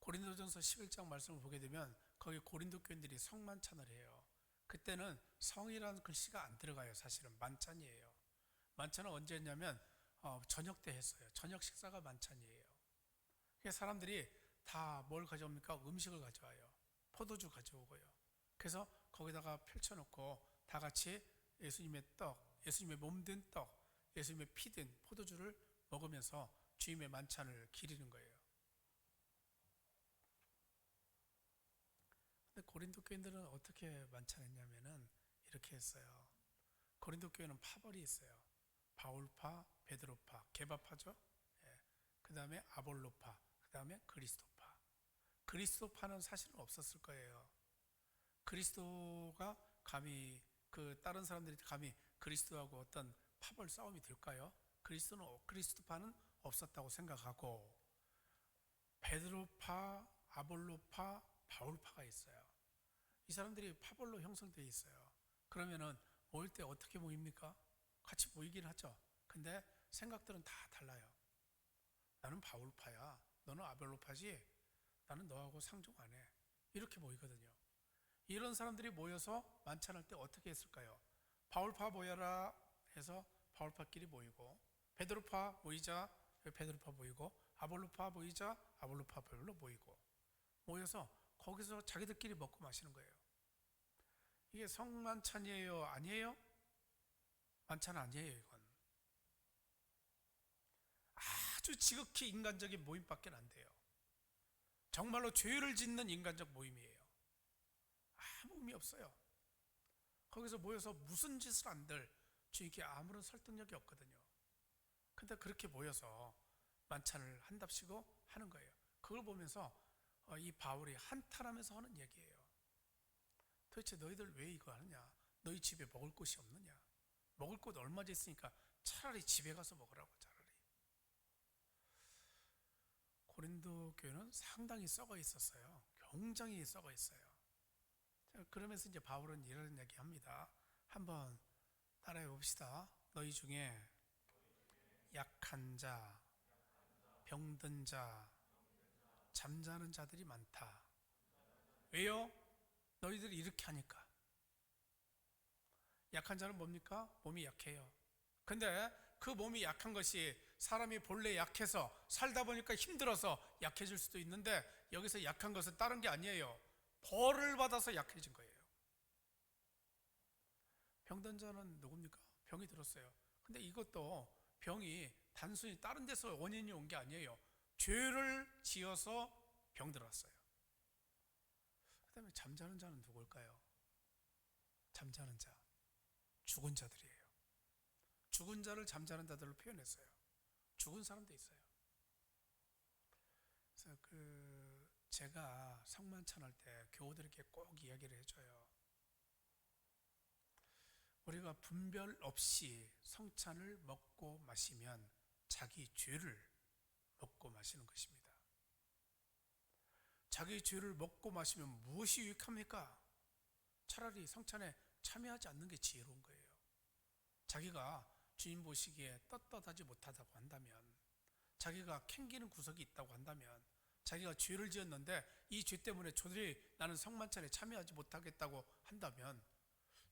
고린도전서 11장 말씀을 보게 되면 거기 고린도 교인들이 성만찬을 해요. 그때는 성이라는 글씨가 안 들어가요. 사실은 만찬이에요. 만찬은 언제 했냐면 저녁 때 했어요. 저녁 식사가 만찬이에요. 그래서 사람들이 다 뭘 가져옵니까? 음식을 가져와요. 포도주 가져오고요. 그래서 거기다가 펼쳐놓고 다 같이 예수님의 떡, 예수님의 몸된 떡, 예수님의 피된 포도주를 먹으면서 주님의 만찬을 기리는 거예요. 근데 고린도 교인들은 어떻게 만찬했냐면은 이렇게 했어요. 고린도 교회는 파벌이 있어요. 바울파, 베드로파, 게바파죠. 예. 그 다음에 아볼로파, 그 다음에 그리스도파. 그리스도파는 사실은 없었을 거예요. 그리스도가 감히 다른 사람들이 감히 그리스도하고 어떤 파벌 싸움이 될까요? 그리스도파는 없었다고 생각하고 베드로파, 아볼로파, 바울파가 있어요. 이 사람들이 파벌로 형성되어 있어요. 그러면은 모일 때 어떻게 모입니까? 같이 모이긴 하죠. 근데 생각들은 다 달라요. 나는 바울파야. 너는 아볼로파지? 나는 너하고 상종 안 해. 이렇게 모이거든요. 이런 사람들이 모여서 만찬할 때 어떻게 했을까요? 바울파 모여라 해서 바울파끼리 모이고, 베드로파 모이자 베드로파 모이고, 아볼로파 모이자 아볼로파별로 모이고, 모여서 거기서 자기들끼리 먹고 마시는 거예요. 이게 성만찬이에요? 아니에요? 만찬 아니에요. 이건 아주 지극히 인간적인 모임밖에 안 돼요. 정말로 죄를 짓는 인간적 모임이에요. 아무 의미 없어요. 거기서 모여서 무슨 짓을 안들 주님께 아무런 설득력이 없거든요. 근데 그렇게 모여서 만찬을 한답시고 하는 거예요. 그걸 보면서 이 바울이 한탄하면서 하는 얘기예요. 도대체 너희들 왜 이거 하느냐? 너희 집에 먹을 곳이 없느냐? 먹을 곳 얼마나 있으니까 차라리 집에 가서 먹으라고. 차라리. 고린도 교회는 상당히 썩어 있었어요. 굉장히 썩어 있어요. 그러면서 이제 바울은 이런 얘기 합니다. 한번 따라해 봅시다. 너희 중에 약한 자, 병든 자, 잠자는 자들이 많다. 왜요? 너희들이 이렇게 하니까. 약한 자는 뭡니까? 몸이 약해요. 근데 그 몸이 약한 것이 사람이 본래 약해서 살다 보니까 힘들어서 약해질 수도 있는데, 여기서 약한 것은 다른 게 아니에요. 벌을 받아서 약해진 거예요. 병든 자는 누굽니까? 병이 들었어요. 근데 이것도 병이 단순히 다른 데서 원인이 온 게 아니에요. 죄를 지어서 병들었어요. 그 다음에 잠자는 자는 누굴까요? 잠자는 자, 죽은 자들이에요. 죽은 자를 잠자는 자들로 표현했어요. 죽은 사람도 있어요. 그래서 제가 성만찬할 때 교우들에게 꼭 이야기를 해줘요. 우리가 분별 없이 성찬을 먹고 마시면 자기 죄를 먹고 마시는 것입니다. 자기 죄를 먹고 마시면 무엇이 유익합니까? 차라리 성찬에 참여하지 않는 게 지혜로운 거예요. 자기가 주님 보시기에 떳떳하지 못하다고 한다면, 자기가 캥기는 구석이 있다고 한다면, 자기가 죄를 지었는데 이 죄 때문에 도저히 나는 성만찬에 참여하지 못하겠다고 한다면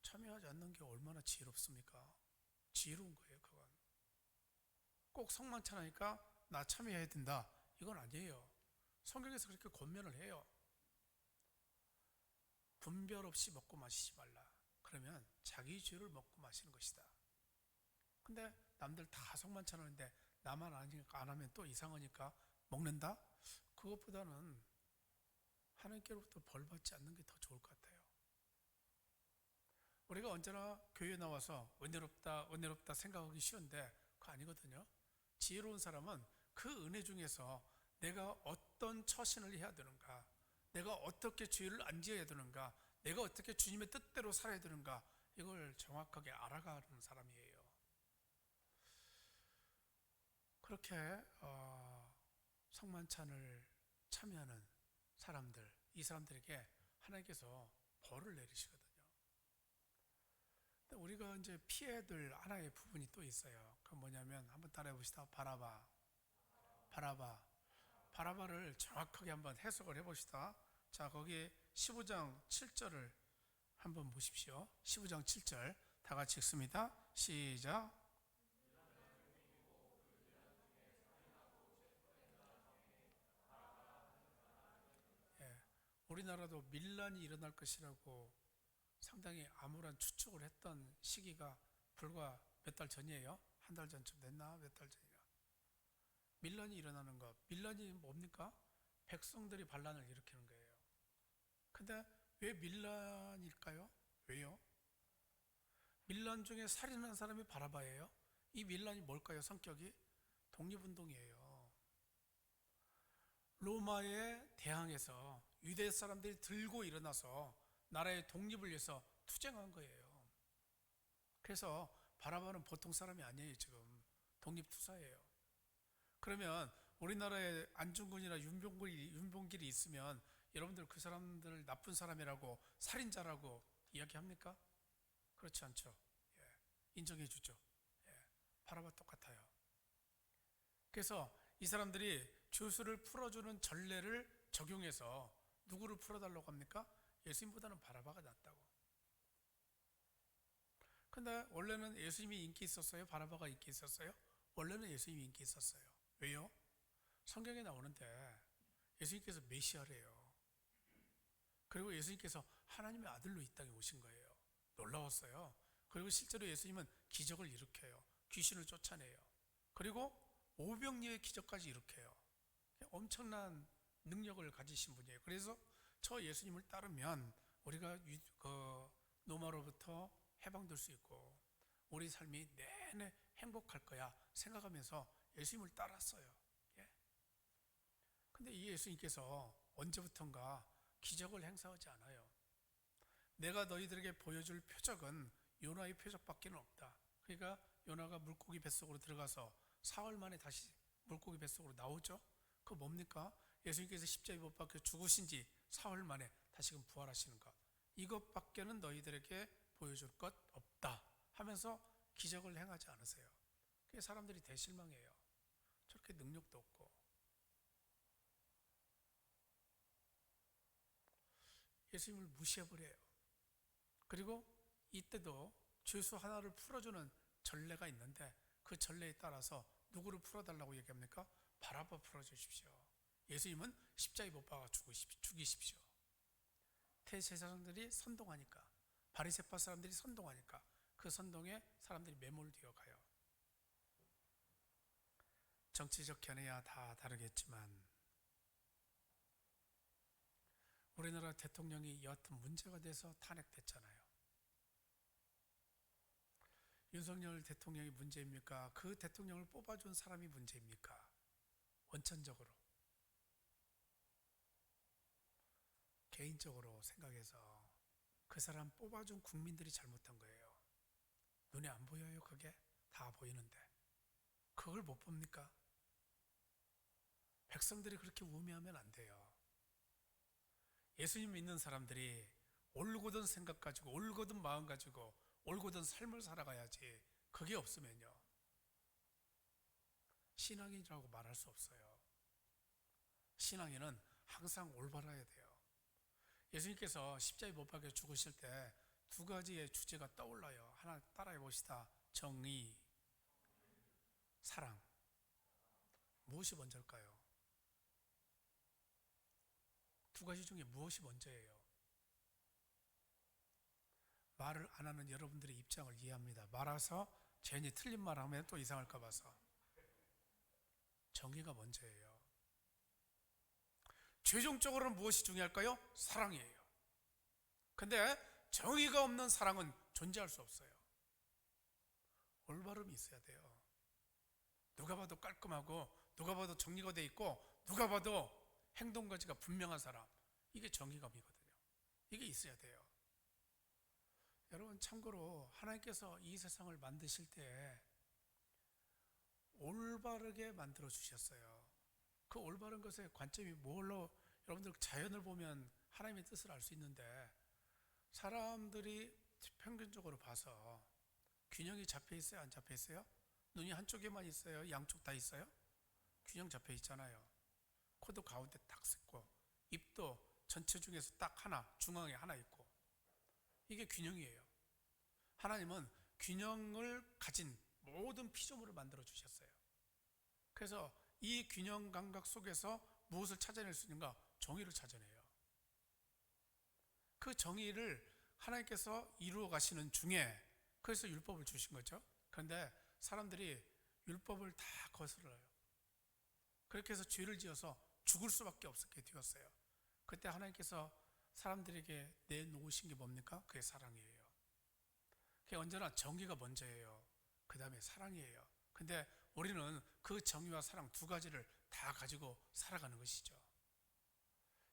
참여하지 않는 게 얼마나 지혜롭습니까? 지혜로운 거예요. 그건 꼭 성만찬 하니까 나 참여해야 된다, 이건 아니에요. 성경에서 그렇게 권면을 해요. 분별 없이 먹고 마시지 말라. 그러면 자기 죄를 먹고 마시는 것이다. 근데 남들 다 성만찬하는데 나만 안 하면 또 이상하니까 먹는다? 그것보다는 하나님께로부터 벌 받지 않는 게 더 좋을 것 같아요. 우리가 언제나 교회에 나와서 은혜롭다, 은혜롭다 생각하기 쉬운데 그거 아니거든요. 지혜로운 사람은 그 은혜 중에서 내가 어떤 처신을 해야 되는가, 내가 어떻게 죄를 안 지어야 되는가, 내가 어떻게 주님의 뜻대로 살아야 되는가, 이걸 정확하게 알아가는 사람이에요. 그렇게 성만찬을 참여하는 사람들, 이 사람들에게 하나님께서 벌을 내리시거든요. 근데 우리가 이제 피해야 될 하나의 부분이 또 있어요. 그건 뭐냐면 한번 따라해 봅시다. 바라바, 바라바, 바라바를 정확하게 한번 해석을 해봅시다. 자, 거기 15장 7절을 한번 보십시오. 15장 7절 다 같이 읽습니다. 시작. 예, 우리나라도 밀란이 일어날 것이라고 상당히 암울한 추측을 했던 시기가 불과 몇 달 전이에요. 한 달 전쯤 됐나? 몇 달 전이나. 밀란이 일어나는 것. 밀란이 뭡니까? 백성들이 반란을 일으키는 거예요. 근데 왜 밀란일까요? 왜요? 밀란 중에 살인한 사람이 바라바예요. 이 밀란이 뭘까요? 성격이 독립운동이에요. 로마에 대항해서 유대 사람들이 들고 일어나서 나라의 독립을 위해서 투쟁한 거예요. 그래서 바라바는 보통 사람이 아니에요. 지금 독립투사예요. 그러면 우리나라에 안중근이나 윤봉길이 있으면 여러분들 그 사람들을 나쁜 사람이라고 살인자라고 이야기합니까? 그렇지 않죠. 예, 인정해 주죠. 예, 바라바 똑같아요. 그래서 이 사람들이 죄수를 풀어주는 전례를 적용해서 누구를 풀어달라고 합니까? 예수님보다는 바라바가 낫다고. 근데 원래는 예수님이 인기 있었어요? 바라바가 인기 있었어요? 원래는 예수님이 인기 있었어요. 왜요? 성경에 나오는데 예수님께서 메시아래요. 그리고 예수님께서 하나님의 아들로 이 땅에 오신 거예요. 놀라웠어요. 그리고 실제로 예수님은 기적을 일으켜요. 귀신을 쫓아내요. 그리고 오병이어의 기적까지 일으켜요. 엄청난 능력을 가지신 분이에요. 그래서 저 예수님을 따르면 우리가 노마로부터 해방될 수 있고 우리 삶이 내내 행복할 거야 생각하면서 예수님을 따랐어요. 예. 근데 이 예수님께서 언제부턴가 기적을 행사하지 않아요. 내가 너희들에게 보여줄 표적은 요나의 표적밖에 없다. 그러니까 요나가 물고기 뱃속으로 들어가서 사흘 만에 다시 물고기 뱃속으로 나오죠. 그거 뭡니까? 예수님께서 십자가에 못 박혀 죽으신 지 사흘 만에 다시금 부활하시는 것. 이것밖에는 너희들에게 보여줄 것 없다 하면서 기적을 행하지 않으세요. 그게 사람들이 대실망해요. 저렇게 능력도 없고. 예수님을 무시해버려요. 그리고 이때도 죄수 하나를 풀어주는 전례가 있는데 그 전례에 따라서 누구를 풀어달라고 얘기합니까? 바라바 풀어주십시오. 예수님은 십자가에 못 박아 죽이십시오. 대제사장들이 선동하니까, 바리새파 사람들이 선동하니까 그 선동에 사람들이 매몰되어 가요. 정치적 견해야 다 다르겠지만 우리나라 대통령이 여하튼 문제가 돼서 탄핵됐잖아요. 윤석열 대통령이 문제입니까? 그 대통령을 뽑아준 사람이 문제입니까? 원천적으로 개인적으로 생각해서 그 사람 뽑아준 국민들이 잘못한 거예요. 눈에 안 보여요? 그게 다 보이는데 그걸 못 봅니까? 백성들이 그렇게 우매하면 안 돼요. 예수님 믿는 사람들이 올곧은 생각 가지고 올곧은 마음 가지고 올곧은 삶을 살아가야지. 그게 없으면요 신앙인이라고 말할 수 없어요. 신앙인은 항상 올바라야 돼요. 예수님께서 십자가에 못 박혀 죽으실 때 두 가지의 주제가 떠올라요. 하나 따라해 봅시다. 정의, 사랑. 무엇이 먼저일까요? 두 가지 중에 무엇이 먼저예요? 말을 안 하는 여러분들의 입장을 이해합니다. 말아서 괜히 틀린 말 하면 또 이상할까 봐서. 정의가 먼저예요. 최종적으로는 무엇이 중요할까요? 사랑이에요. 근데 정의가 없는 사랑은 존재할 수 없어요. 올바름이 있어야 돼요. 누가 봐도 깔끔하고 누가 봐도 정리가 돼 있고 누가 봐도 행동거지가 분명한 사람, 이게 정의감이거든요. 이게 있어야 돼요. 여러분, 참고로 하나님께서 이 세상을 만드실 때 올바르게 만들어 주셨어요. 그 올바른 것의 관점이 뭘로, 여러분들 자연을 보면 하나님의 뜻을 알 수 있는데, 사람들이 평균적으로 봐서 균형이 잡혀 있어요, 안 잡혀 있어요? 눈이 한쪽에만 있어요, 양쪽 다 있어요? 균형 잡혀 있잖아요. 코도 가운데 딱 있고, 입도 전체 중에서 딱 하나, 중앙에 하나 있고, 이게 균형이에요. 하나님은 균형을 가진 모든 피조물을 만들어 주셨어요. 그래서 이 균형 감각 속에서 무엇을 찾아낼 수 있는가? 정의를 찾아내요. 그 정의를 하나님께서 이루어 가시는 중에, 그래서 율법을 주신 거죠. 그런데 사람들이 율법을 다 거스려요. 그렇게 해서 죄를 지어서 죽을 수밖에 없게 되었어요. 그때 하나님께서 사람들에게 내놓으신 게 뭡니까? 그게 사랑이에요. 그게 언제나 정의가 먼저예요. 그 다음에 사랑이에요. 근데 우리는 그 정의와 사랑 두 가지를 다 가지고 살아가는 것이죠.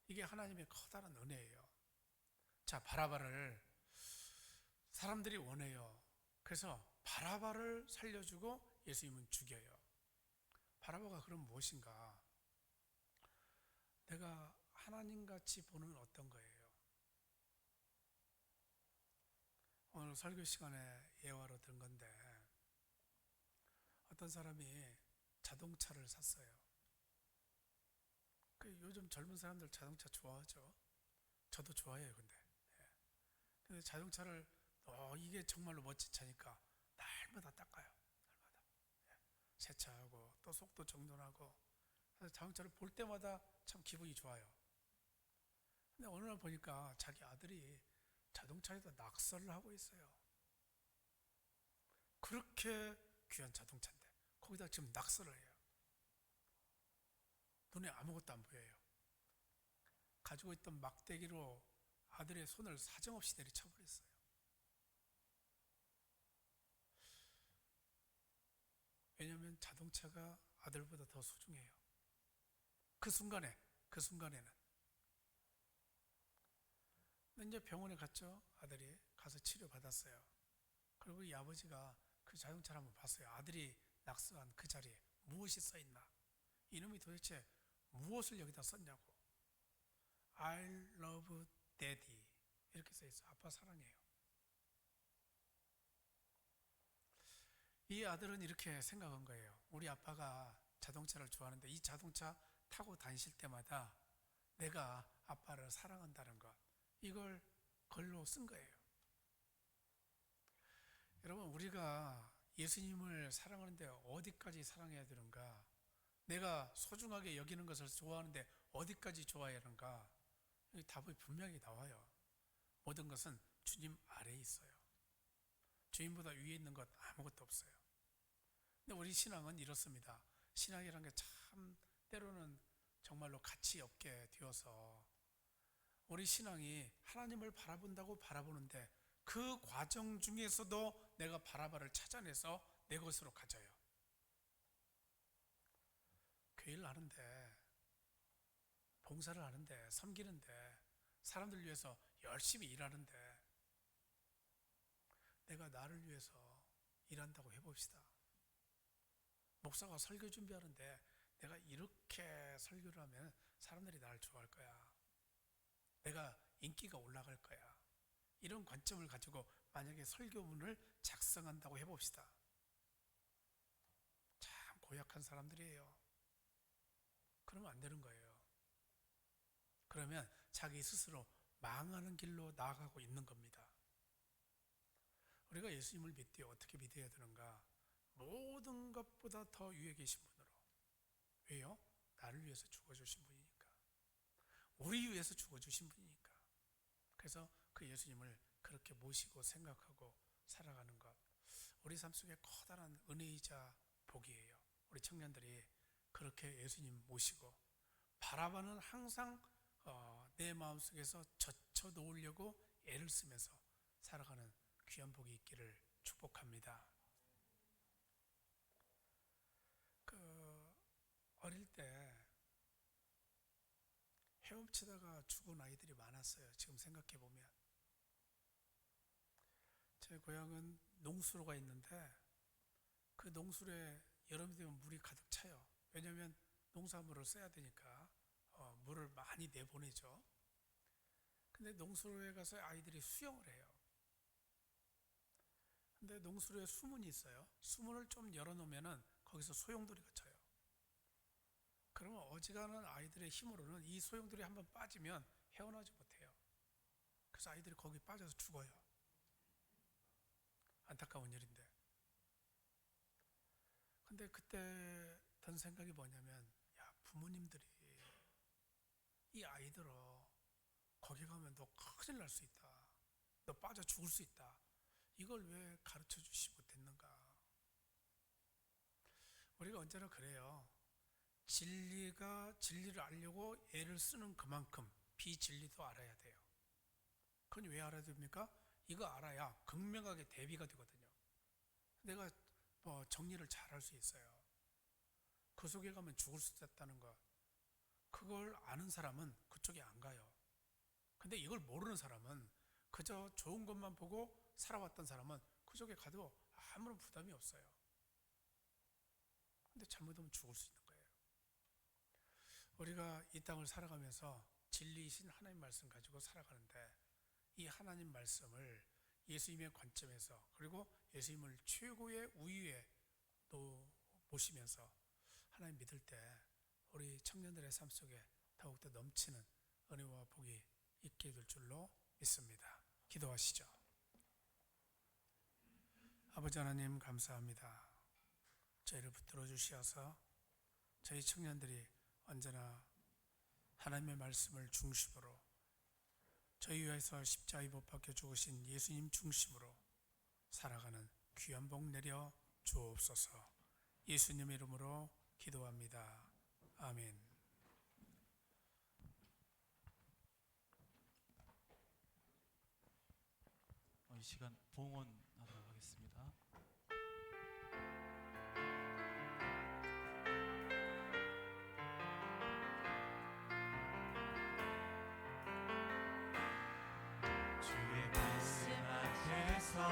이게 하나님의 커다란 은혜예요. 자, 바라바를 사람들이 원해요. 그래서 바라바를 살려주고 예수님은 죽여요. 바라바가 그럼 무엇인가? 내가 하나님같이 보는 어떤 거예요? 오늘 설교 시간에 예화로 든 건데, 어떤 사람이 자동차를 샀어요. 요즘 젊은 사람들 자동차 좋아하죠. 저도 좋아해요. 근데 자동차를 이게 정말로 멋진 차니까 날마다 닦아요. 날마다 세차하고 또 속도 정돈하고. 그래서 자동차를 볼 때마다 참 기분이 좋아요. 근데 어느 날 보니까 자기 아들이 자동차에다 낙서를 하고 있어요. 그렇게 귀한 자동차인데 거기다 지금 낙서를 해요. 눈에 아무것도 안 보여요. 가지고 있던 막대기로 아들의 손을 사정없이 내리쳐버렸어요. 왜냐하면 자동차가 아들보다 더 소중해요. 그 순간에는. 근데 이제 병원에 갔죠. 아들이 가서 치료받았어요. 그리고 이 아버지가 그 자동차를 한번 봤어요. 아들이 낙서한 그 자리에 무엇이 써있나. 이놈이 도대체 무엇을 여기다 썼냐고. I love daddy 이렇게 써있어요. 아빠 사랑해요. 이 아들은 이렇게 생각한 거예요. 우리 아빠가 자동차를 좋아하는데 이 자동차 타고 다니실 때마다 내가 아빠를 사랑한다는 것, 이걸 글로 쓴 거예요. 여러분, 우리가 예수님을 사랑하는데 어디까지 사랑해야 되는가? 내가 소중하게 여기는 것을 좋아하는데 어디까지 좋아해야 하는가? 답이 분명히 나와요. 모든 것은 주님 아래에 있어요. 주님보다 위에 있는 것 아무것도 없어요. 근데 우리 신앙은 이렇습니다. 신앙이라는 게 참 때로는 정말로 가치 없게 되어서 우리 신앙이 하나님을 바라본다고 바라보는데 그 과정 중에서도 내가 바라바를 찾아내서 내 것으로 가져요. 교회를 하는데, 봉사를 하는데, 섬기는데, 사람들 위해서 열심히 일하는데 내가 나를 위해서 일한다고 해봅시다. 목사가 설교 준비하는데 내가 이렇게 설교를 하면 사람들이 나를 좋아할 거야. 내가 인기가 올라갈 거야. 이런 관점을 가지고 만약에 설교문을 작성한다고 해봅시다. 참 고약한 사람들이에요. 그러면 안 되는 거예요. 그러면 자기 스스로 망하는 길로 나아가고 있는 겁니다. 우리가 예수님을 믿되 어떻게 믿어야 되는가? 모든 것보다 더 위에 계신 분으로. 왜요? 나를 위해서 죽어주신 분이니까. 우리 위해서 죽어주신 분이니까. 그래서 그 예수님을 그렇게 모시고 생각하고 살아가는 것, 우리 삶 속에 커다란 은혜이자 복이에요. 우리 청년들이 그렇게 예수님 모시고 바라봐는 항상 내 마음속에서 젖혀 놓으려고 애를 쓰면서 살아가는 귀한 복이 있기를 축복합니다. 어릴 때 헤엄치다가 죽은 아이들이 많았어요. 지금 생각해 보면 제 고향은 농수로가 있는데 그 농수로에 여름이 되면 물이 가득 차요. 왜냐하면 농사물을 써야 되니까 물을 많이 내보내죠. 근데 농수로에 가서 아이들이 수영을 해요. 근데 농수로에 수문이 있어요. 수문을 좀 열어놓으면 거기서 소용돌이가 쳐요. 그러면 어지간한 아이들의 힘으로는 이 소용돌이 한번 빠지면 헤어나지 못해요. 그래서 아이들이 거기 빠져서 죽어요. 안타까운 일인데. 근데 그때 든 생각이 뭐냐면, 야, 부모님들이 이 아이들을 거기 가면 너 큰일 날 수 있다. 너 빠져 죽을 수 있다. 이걸 왜 가르쳐 주시 못했는가? 우리가 언제나 그래요. 진리를 알려고 애를 쓰는 그만큼 비진리도 알아야 돼요. 그건 왜 알아야 됩니까? 이거 알아야 극명하게 대비가 되거든요. 내가 정리를 잘 할 수 있어요. 그 속에 가면 죽을 수 있다는 것, 그걸 아는 사람은 그쪽에 안 가요. 근데 이걸 모르는 사람은, 그저 좋은 것만 보고 살아왔던 사람은 그쪽에 가도 아무런 부담이 없어요. 근데 잘못하면 죽을 수 있는 거예요. 우리가 이 땅을 살아가면서 진리이신 하나님 말씀 가지고 살아가는데, 이 하나님 말씀을 예수님의 관점에서, 그리고 예수님을 최고의 우위에 모시면서 하나님 믿을 때 우리 청년들의 삶 속에 더욱더 넘치는 은혜와 복이 있게 될 줄로 믿습니다. 기도하시죠. 아버지 하나님, 감사합니다. 저희를 붙들어 주시어서 저희 청년들이 언제나 하나님의 말씀을 중심으로, 저희 위해서 십자가에 못 박혀 죽으신 예수님 중심으로 살아가는 귀한 복 내려 주옵소서. 예수님 이름으로 기도합니다. 아멘. 이 시간 봉헌하도록 하겠습니다. 주의 말씀 앞에서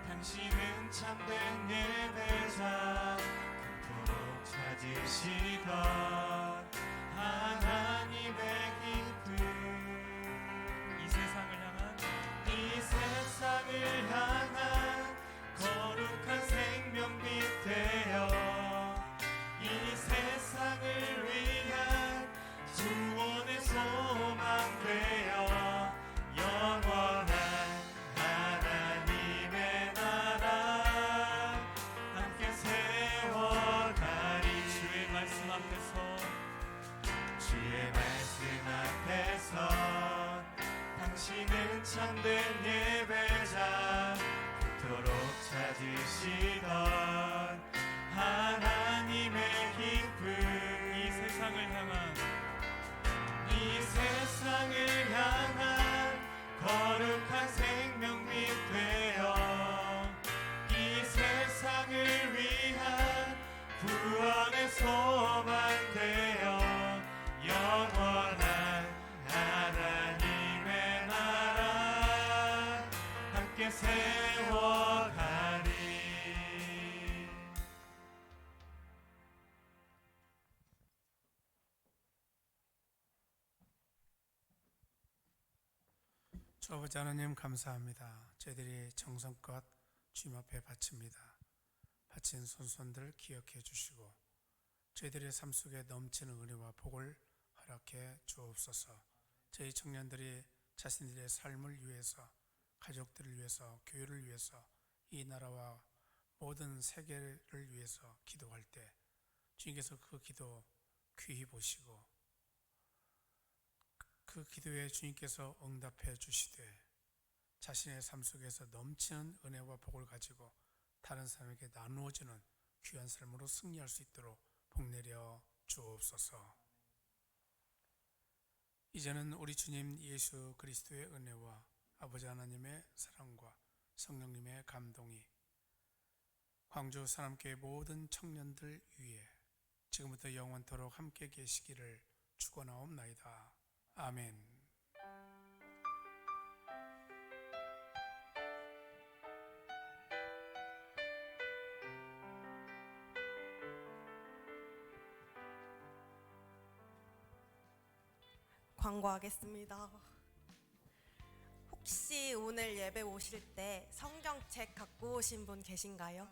당신은 참된 예배자, 그토록 찾으시던 하나님의 기쁨, 이 세상을 향한 거룩한 생명빛 되어 이 세상을 위한 구원의 소망 되어 영원한 하나님의 나라 함께 세워가리. 주의 말씀 앞에서 당신은 참된 예배자, 그토록 찾으시던 하나님의 기쁨, 이 세상을 향한 거룩한 생명빛 되어 이 세상을 위한 구원의 소망 되어 영원한 하나님의 나라 함께 세워가리. 주 아버지 하나님, 감사합니다. 저희들이 정성껏 주님 앞에 바칩니다. 바친 손손들 기억해 주시고 저희들의 삶 속에 넘치는 은혜와 복을 허락해 주옵소서. 저희 청년들이 자신들의 삶을 위해서, 가족들을 위해서, 교회를 위해서, 이 나라와 모든 세계를 위해서 기도할 때 주님께서 그 기도 귀히 보시고 그 기도에 주님께서 응답해 주시되 자신의 삶 속에서 넘치는 은혜와 복을 가지고 다른 사람에게 나누어주는 귀한 삶으로 승리할 수 있도록 복내려 주옵소서. 이제는 우리 주님 예수 그리스도의 은혜와 아버지 하나님의 사랑과 성령님의 감동이 광주 사람교회 모든 청년들 위에 지금부터 영원토록 함께 계시기를 축원하옵나이다. 아멘. 광고하겠습니다. 혹시 오늘 예배 오실 때 성경책 갖고 오신 분 계신가요?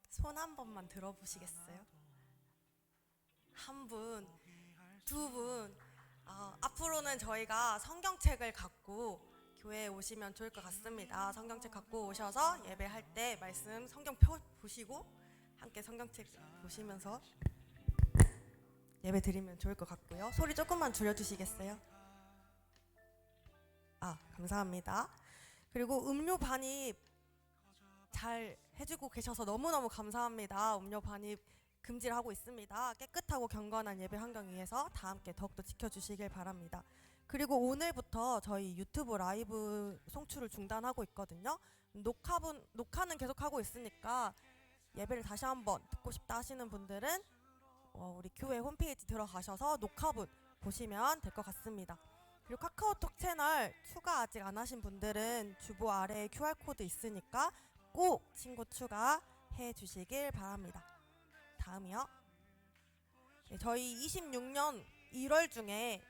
손 한 번만 들어보시겠어요? 한 분, 두 분. 앞으로는 저희가 성경책을 갖고 교회에 오시면 좋을 것 같습니다. 성경책 갖고 오셔서 예배할 때 말씀 성경 보시고 함께 성경책 보시면서 예배 드리면 좋을 것 같고요. 소리 조금만 줄여주시겠어요? 감사합니다. 그리고 음료 반입 잘 해주고 계셔서 너무너무 감사합니다. 음료 반입 금지를 하고 있습니다. 깨끗하고 경건한 예배 환경 위해서 다 함께 더욱더 지켜주시길 바랍니다. 그리고 오늘부터 저희 유튜브 라이브 송출을 중단하고 있거든요. 녹화는 계속하고 있으니까 예배를 다시 한번 듣고 싶다 하시는 분들은 우리 교회 홈페이지 들어가셔서 녹화분 보시면 될 것 같습니다. 그리고 카카오톡 채널 추가 아직 안 하신 분들은 주보 아래에 QR코드 있으니까 꼭 친구 추가해 주시길 바랍니다. 다음이요. 저희 26년 1월 중에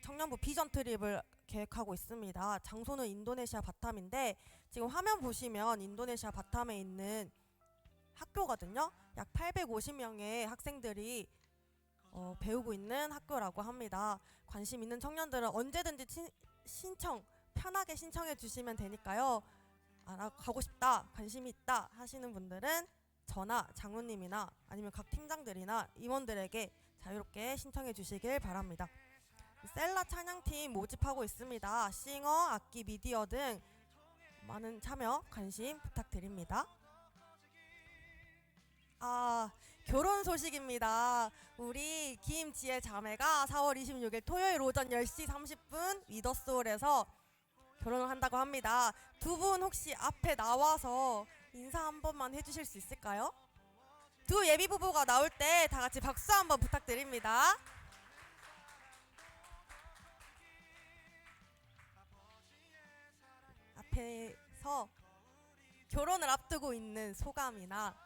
청년부 비전 트립을 계획하고 있습니다. 장소는 인도네시아 바탐인데 지금 화면 보시면 인도네시아 바탐에 있는 학교거든요. 약 850명의 학생들이 배우고 있는 학교라고 합니다. 관심 있는 청년들은 언제든지 신청 편하게 신청해 주시면 되니까요. 나 가고 싶다, 관심이 있다 하시는 분들은 저나 장로님이나 아니면 각 팀장들이나 임원들에게 자유롭게 신청해 주시길 바랍니다. 셀라 찬양팀 모집하고 있습니다. 싱어, 악기, 미디어 등 많은 참여, 관심 부탁드립니다. 결혼 소식입니다. 우리 김지혜 자매가 4월 26일 토요일 오전 10시 30분 위더스홀에서 결혼을 한다고 합니다. 두 분 혹시 앞에 나와서 인사 한 번만 해주실 수 있을까요? 두 예비 부부가 나올 때 다 같이 박수 한번 부탁드립니다. 앞에서 결혼을 앞두고 있는 소감이나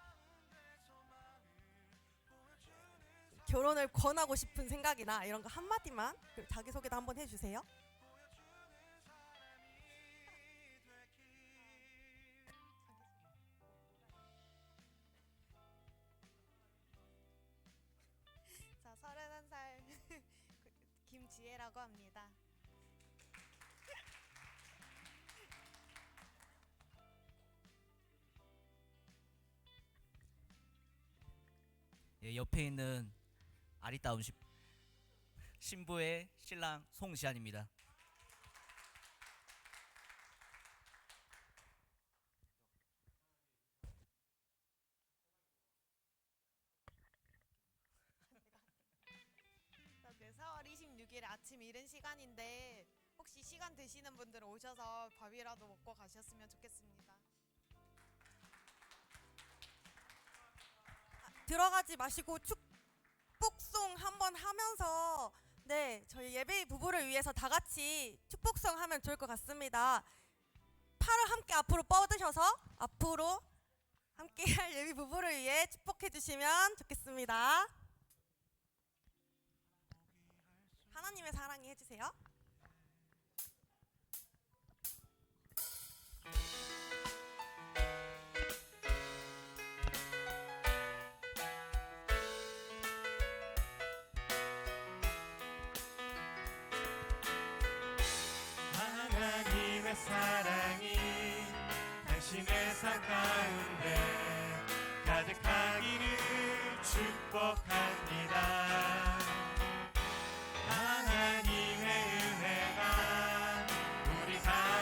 결혼을 권하고 싶은 생각이나 이런 거 한마디만 자기소개도 한번 해주세요. 자, 31살 김지혜라고 합니다. 옆에 있는 아리따운 신부의 신랑 송시안입니다. 네, 4월 26일 아침 이른 시간인데 혹시 시간 되시는 분들 오셔서 밥이라도 먹고 가셨으면 좋겠습니다. 들어가지 마시고 축복송 한번 하면서 저희 예배 부부를 위해서 다 같이 축복송 하면 좋을 것 같습니다. 팔을 함께 앞으로 뻗으셔서 앞으로 함께할 예비 부부를 위해 축복해 주시면 좋겠습니다. 하나님의 사랑이 해주세요. 하나님의 사랑이 당신의 삶 가운데 가득하기를 축복합니다. 하나님의 은혜가 우리 가운데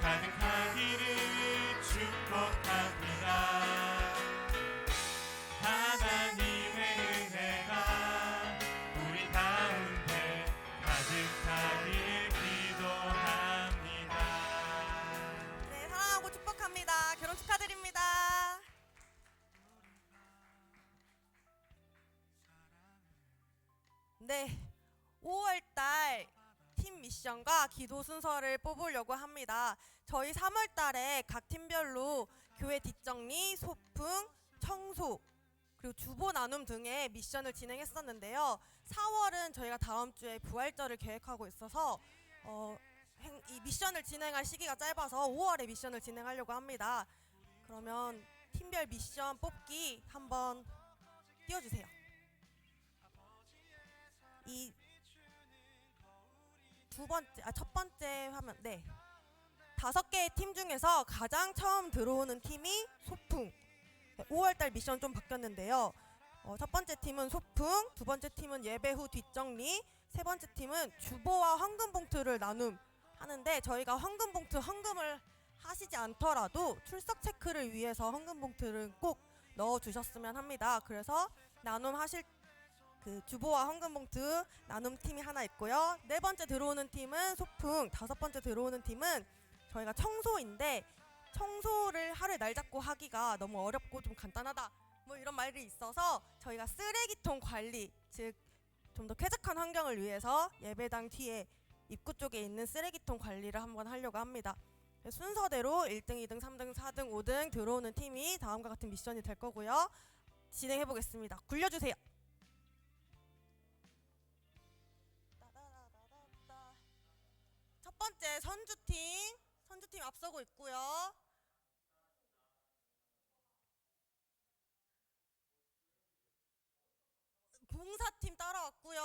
가득하기를 축복합니다. 하나님의 은혜가 우리 가운데 가득하기를 기도합니다. 네, 사랑하고 축복합니다. 결혼 축하드립니다. 네, 5월달 팀 미션과 기도 순서를 뽑으려고 합니다. 저희 3월달에 각 팀별로 교회 뒷정리, 소풍, 청소, 그리고 주보 나눔 등의 미션을 진행했었는데요. 4월은 저희가 다음 주에 부활절을 계획하고 있어서 이 미션을 진행할 시기가 짧아서 5월에 미션을 진행하려고 합니다. 그러면 팀별 미션 뽑기 한번 띄워주세요. 이 첫 번째 화면, 네. 5개의 팀 중에서 가장 처음 들어오는 팀이 소풍. 5월달 미션 좀 바뀌었는데요. 첫 번째 팀은 소풍, 두 번째 팀은 예배 후 뒷정리, 세 번째 팀은 주보와 헌금 봉투를 나눔 하는데, 저희가 헌금 봉투 헌금을 하시지 않더라도 출석 체크를 위해서 헌금 봉투를 꼭 넣어 주셨으면 합니다. 그래서 나눔 하실 그 주보와 헌금 봉투 나눔 팀이 하나 있고요. 네 번째 들어오는 팀은 소풍, 다섯 번째 들어오는 팀은 저희가 청소인데, 청소를 하루에 날 잡고 하기가 너무 어렵고 좀 간단하다 뭐 이런 말이 있어서 저희가 쓰레기통 관리, 즉 좀 더 쾌적한 환경을 위해서 예배당 뒤에 입구 쪽에 있는 쓰레기통 관리를 한번 하려고 합니다. 순서대로 1등, 2등, 3등, 4등, 5등 들어오는 팀이 다음과 같은 미션이 될 거고요. 진행해 보겠습니다. 굴려주세요. 첫 번째 선주팀 앞서고 있고요. 봉사팀 따라왔고요.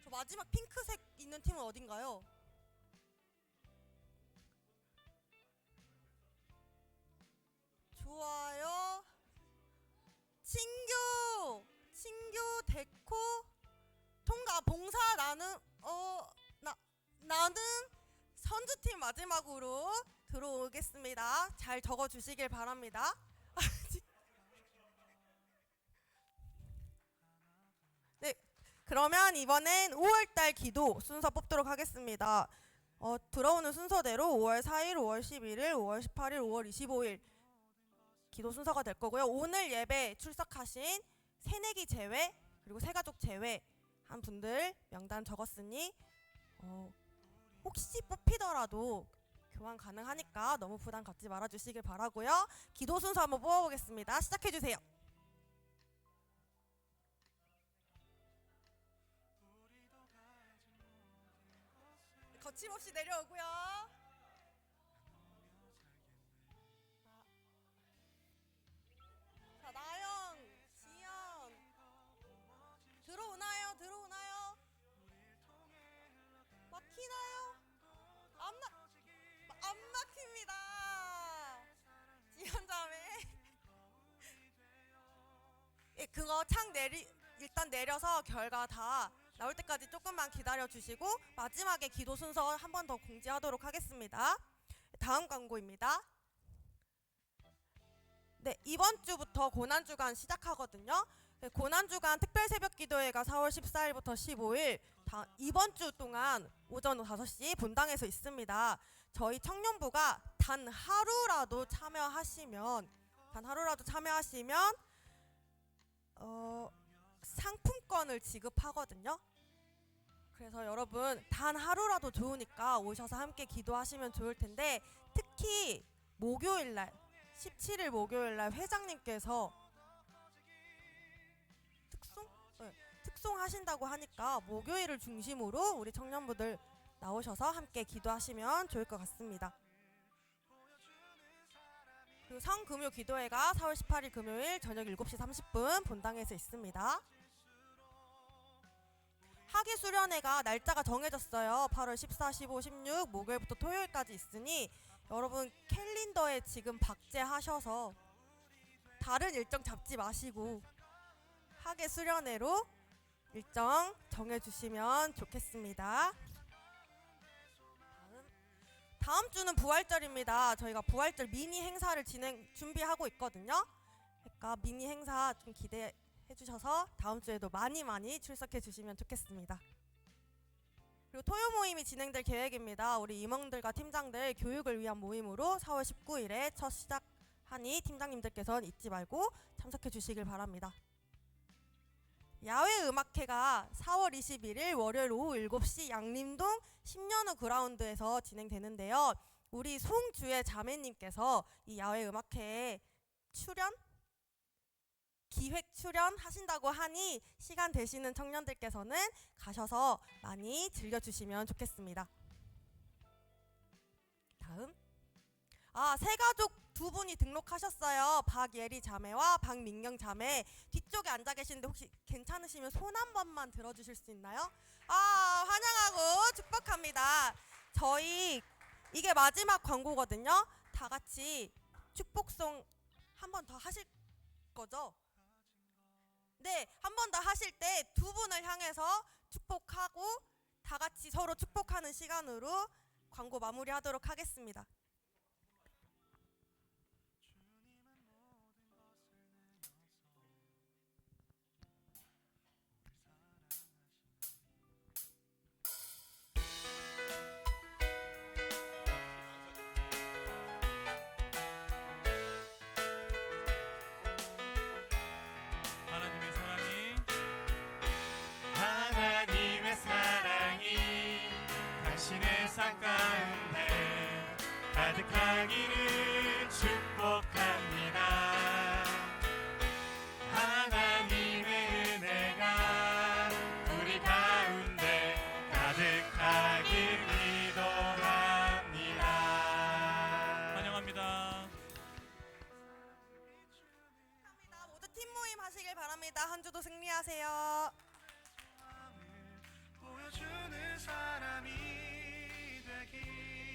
저 마지막 핑크색 있는 팀은 어딘가요? 좋아요. 친교 데코 통과 봉사 나는 나는 선주팀 마지막으로 들어오겠습니다. 잘 적어주시길 바랍니다. 네, 그러면 이번엔 5월달 기도 순서 뽑도록 하겠습니다. 들어오는 순서대로 5월 4일, 5월 11일, 5월 18일, 5월 25일 기도 순서가 될 거고요. 오늘 예배 출석하신 새내기 제외 그리고 새가족 제외 한 분들 명단 적었으니 혹시 뽑히더라도 교환 가능하니까 너무 부담 갖지 말아주시길 바라고요. 기도 순서 한번 뽑아보겠습니다. 시작해주세요. 거침없이 내려오고요. 자, 나영, 지연 들어오나요? 막히나요? 안 막힙니다. 지연 자매. 예, 그거 일단 내려서 결과 다 나올 때까지 조금만 기다려 주시고 마지막에 기도 순서 한 번 더 공지하도록 하겠습니다. 다음 광고입니다. 네, 이번 주부터 고난주간 시작하거든요. 네, 고난주간 특별새벽기도회가 4월 14일부터 15일 이번 주 동안 오전 5시 본당에서 있습니다. 저희 청년부가 단 하루라도 참여하시면 상품권을 지급하거든요. 그래서 여러분 단 하루라도 좋으니까 오셔서 함께 기도하시면 좋을 텐데, 특히 목요일날 17일 목요일날 회장님께서 특송하신다고 하니까 목요일을 중심으로 우리 청년부들 나오셔서 함께 기도하시면 좋을 것 같습니다. 그리고 성금요 기도회가 4월 18일 금요일 저녁 7시 30분 본당에서 있습니다. 학예 수련회가 날짜가 정해졌어요. 8월 14, 15, 16 목요일부터 토요일까지 있으니 여러분 캘린더에 지금 박제하셔서 다른 일정 잡지 마시고 학예 수련회로 일정 정해주시면 좋겠습니다. 다음 다음 주는 부활절입니다. 저희가 부활절 미니 행사를 준비하고 있거든요. 그러니까 미니 행사 좀 기대해 주셔서 다음 주에도 많이 출석해 주시면 좋겠습니다. 그리고 토요 모임이 진행될 계획입니다. 우리 임원들과 팀장들 교육을 위한 모임으로 4월 19일에 첫 시작하니 팀장님들께서는 잊지 말고 참석해 주시길 바랍니다. 야외 음악회가 4월 21일 월요일 오후 7시 양림동 10년후 그라운드에서 진행되는데요. 우리 송주혜 자매님께서 이 야외 음악회에 기획 출연하신다고 하니 시간 되시는 청년들께서는 가셔서 많이 즐겨주시면 좋겠습니다. 다음, 새가족 두 분이 등록하셨어요. 박예리 자매와 박민경 자매. 뒤쪽에 앉아 계시는데 혹시 괜찮으시면 손 한 번만 들어주실 수 있나요? 환영하고 축복합니다. 저희 이게 마지막 광고거든요. 다 같이 축복송 한 번 더 하실 거죠? 네, 한 번 더 하실 때 두 분을 향해서 축복하고 다 같이 서로 축복하는 시간으로 광고 마무리하도록 하겠습니다. 하나님의 사랑이 하나님의 사랑이 당신의 삶 가운데 가득하기를 축복합니다. 하나님의 은혜가 우리 가운데 가득하길 기도합니다. 환영합니다. 감사합니다. 모두 팀 모임 하시길 바랍니다. 한 주도 승리하세요. 보여주는 사람이 되길